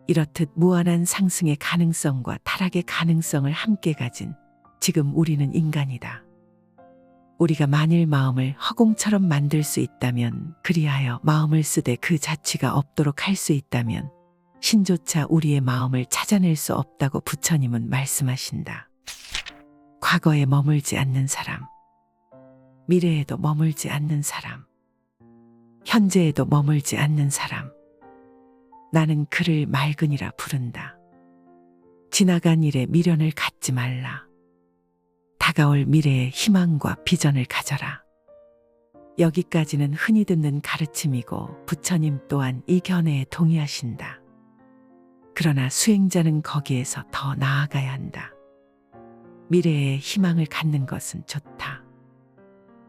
A: 이렇듯 무한한 상승의 가능성과 타락의 가능성을 함께 가진 지금 우리는 인간이다. 우리가 만일 마음을 허공처럼 만들 수 있다면, 그리하여 마음을 쓰되 그 자취가 없도록 할 수 있다면 신조차 우리의 마음을 찾아낼 수 없다고 부처님은 말씀하신다. 과거에 머물지 않는 사람, 미래에도 머물지 않는 사람, 현재에도 머물지 않는 사람. 나는 그를 맑은이라 부른다. 지나간 일에 미련을 갖지 말라. 다가올 미래의 희망과 비전을 가져라. 여기까지는 흔히 듣는 가르침이고 부처님 또한 이 견해에 동의하신다. 그러나 수행자는 거기에서 더 나아가야 한다. 미래에 희망을 갖는 것은 좋다.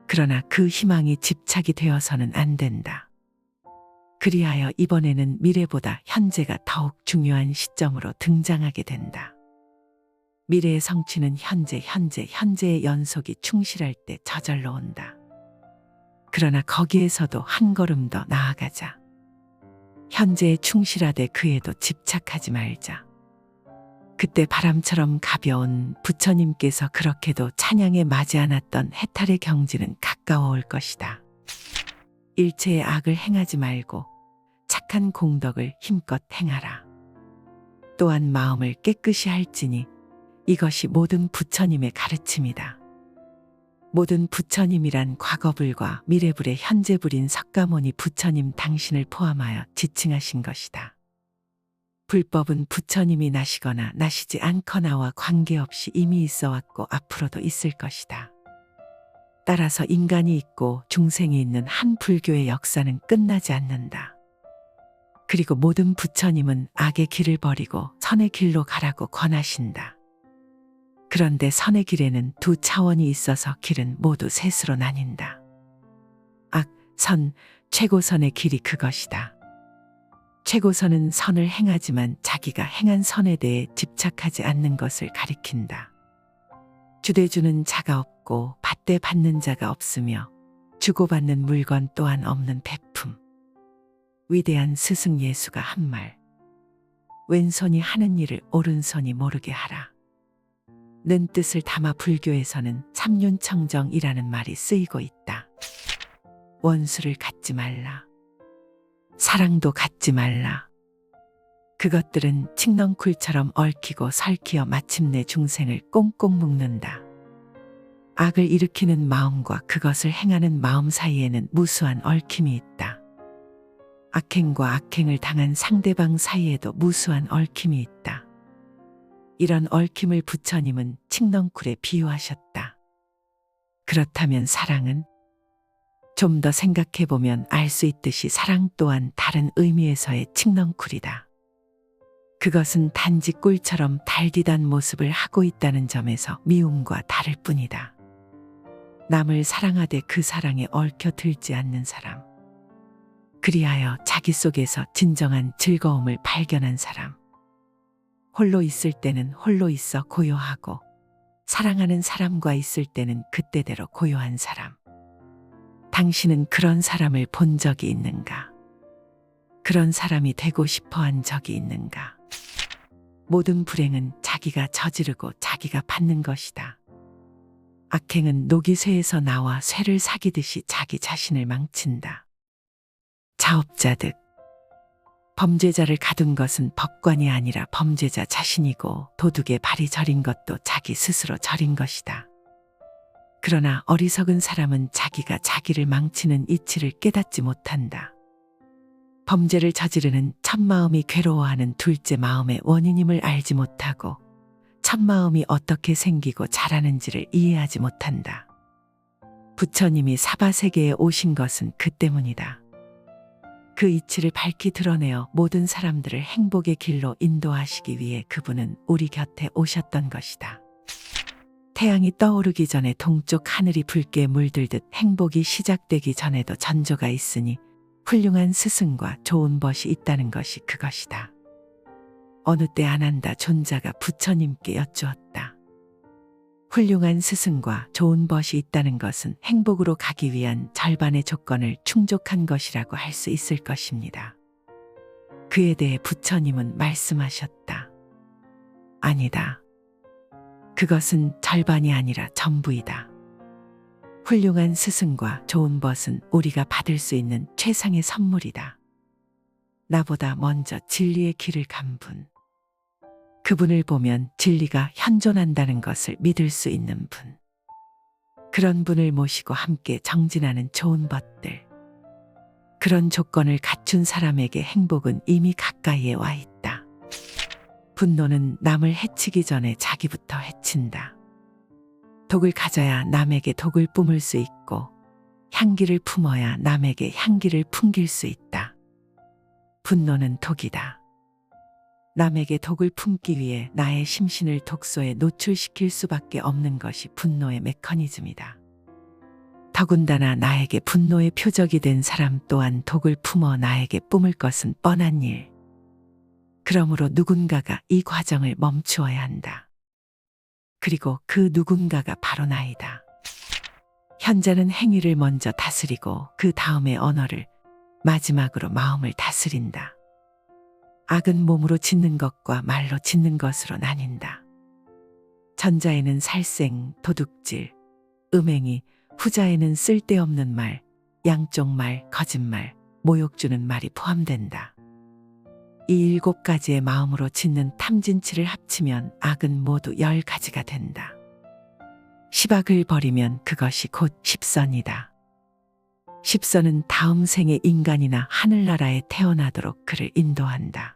A: 그러나 그 희망이 집착이 되어서는 안 된다. 그리하여 이번에는 미래보다 현재가 더욱 중요한 시점으로 등장하게 된다. 미래의 성취는 현재의 연속이 충실할 때 저절로 온다. 그러나 거기에서도 한 걸음 더 나아가자. 현재에 충실하되 그에도 집착하지 말자. 그때 바람처럼 가벼운 부처님께서 그렇게도 찬양에 맞지 않았던 해탈의 경지는 가까워 올 것이다. 일체의 악을 행하지 말고 착한 공덕을 힘껏 행하라. 또한 마음을 깨끗이 할지니 이것이 모든 부처님의 가르침이다. 모든 부처님이란 과거불과 미래불의 현재불인 석가모니 부처님 당신을 포함하여 지칭하신 것이다. 불법은 부처님이 나시거나 나시지 않거나와 관계없이 이미 있어 왔고 앞으로도 있을 것이다. 따라서 인간이 있고 중생이 있는 한 불교의 역사는 끝나지 않는다. 그리고 모든 부처님은 악의 길을 버리고 선의 길로 가라고 권하신다. 그런데 선의 길에는 두 차원이 있어서 길은 모두 셋으로 나뉜다. 악, 선, 최고선의 길이 그것이다. 최고선은 선을 행하지만 자기가 행한 선에 대해 집착하지 않는 것을 가리킨다. 주대주는 자가 없고 받되 받는 자가 없으며 주고받는 물건 또한 없는 베품. 위대한 스승 예수가 한 말. 왼손이 하는 일을 오른손이 모르게 하라. 는 뜻을 담아 불교에서는 삼륜청정이라는 말이 쓰이고 있다. 원수를 갖지 말라. 사랑도 갖지 말라. 그것들은 칡넝쿨처럼 얽히고 설키어 마침내 중생을 꽁꽁 묶는다. 악을 일으키는 마음과 그것을 행하는 마음 사이에는 무수한 얽힘이 있다. 악행과 악행을 당한 상대방 사이에도 무수한 얽힘이 있다. 이런 얽힘을 부처님은 칡넝쿨에 비유하셨다. 그렇다면 사랑은? 좀 더 생각해보면 알 수 있듯이 사랑 또한 다른 의미에서의 칡넝쿨이다. 그것은 단지 꿀처럼 달디단 모습을 하고 있다는 점에서 미움과 다를 뿐이다. 남을 사랑하되 그 사랑에 얽혀 들지 않는 사람. 그리하여 자기 속에서 진정한 즐거움을 발견한 사람. 홀로 있을 때는 홀로 있어 고요하고 사랑하는 사람과 있을 때는 그때대로 고요한 사람. 당신은 그런 사람을 본 적이 있는가? 그런 사람이 되고 싶어 한 적이 있는가? 모든 불행은 자기가 저지르고 자기가 받는 것이다. 악행은 녹이 쇠에서 나와 쇠를 사기듯이 자기 자신을 망친다. 자업자득. 범죄자를 가둔 것은 법관이 아니라 범죄자 자신이고 도둑의 발이 저린 것도 자기 스스로 저린 것이다. 그러나 어리석은 사람은 자기가 자기를 망치는 이치를 깨닫지 못한다. 범죄를 저지르는 첫 마음이 괴로워하는 둘째 마음의 원인임을 알지 못하고 첫 마음이 어떻게 생기고 자라는지를 이해하지 못한다. 부처님이 사바세계에 오신 것은 그 때문이다. 그 이치를 밝히 드러내어 모든 사람들을 행복의 길로 인도하시기 위해 그분은 우리 곁에 오셨던 것이다. 태양이 떠오르기 전에 동쪽 하늘이 붉게 물들듯 행복이 시작되기 전에도 전조가 있으니 훌륭한 스승과 좋은 벗이 있다는 것이 그것이다. 어느 때 아난다 존자가 부처님께 여쭈었다. 훌륭한 스승과 좋은 벗이 있다는 것은 행복으로 가기 위한 절반의 조건을 충족한 것이라고 할 수 있을 것입니다. 그에 대해 부처님은 말씀하셨다. 아니다. 그것은 절반이 아니라 전부이다. 훌륭한 스승과 좋은 벗은 우리가 받을 수 있는 최상의 선물이다. 나보다 먼저 진리의 길을 간 분. 그분을 보면 진리가 현존한다는 것을 믿을 수 있는 분. 그런 분을 모시고 함께 정진하는 좋은 벗들. 그런 조건을 갖춘 사람에게 행복은 이미 가까이에 와 있다. 분노는 남을 해치기 전에 자기부터 해친다. 독을 가져야 남에게 독을 뿜을 수 있고 향기를 품어야 남에게 향기를 풍길 수 있다. 분노는 독이다. 남에게 독을 품기 위해 나의 심신을 독소에 노출시킬 수밖에 없는 것이 분노의 메커니즘이다. 더군다나 나에게 분노의 표적이 된 사람 또한 독을 품어 나에게 뿜을 것은 뻔한 일. 그러므로 누군가가 이 과정을 멈추어야 한다. 그리고 그 누군가가 바로 나이다. 현자는 행위를 먼저 다스리고 그 다음에 언어를, 마지막으로 마음을 다스린다. 악은 몸으로 짓는 것과 말로 짓는 것으로 나뉜다. 전자에는 살생, 도둑질, 음행이, 후자에는 쓸데없는 말, 양쪽 말, 거짓말, 모욕 주는 말이 포함된다. 이 7가지의 마음으로 짓는 탐진치를 합치면 악은 모두 10가지가 된다. 십악을 버리면 그것이 곧 십선이다. 십선은 다음 생에 인간이나 하늘나라에 태어나도록 그를 인도한다.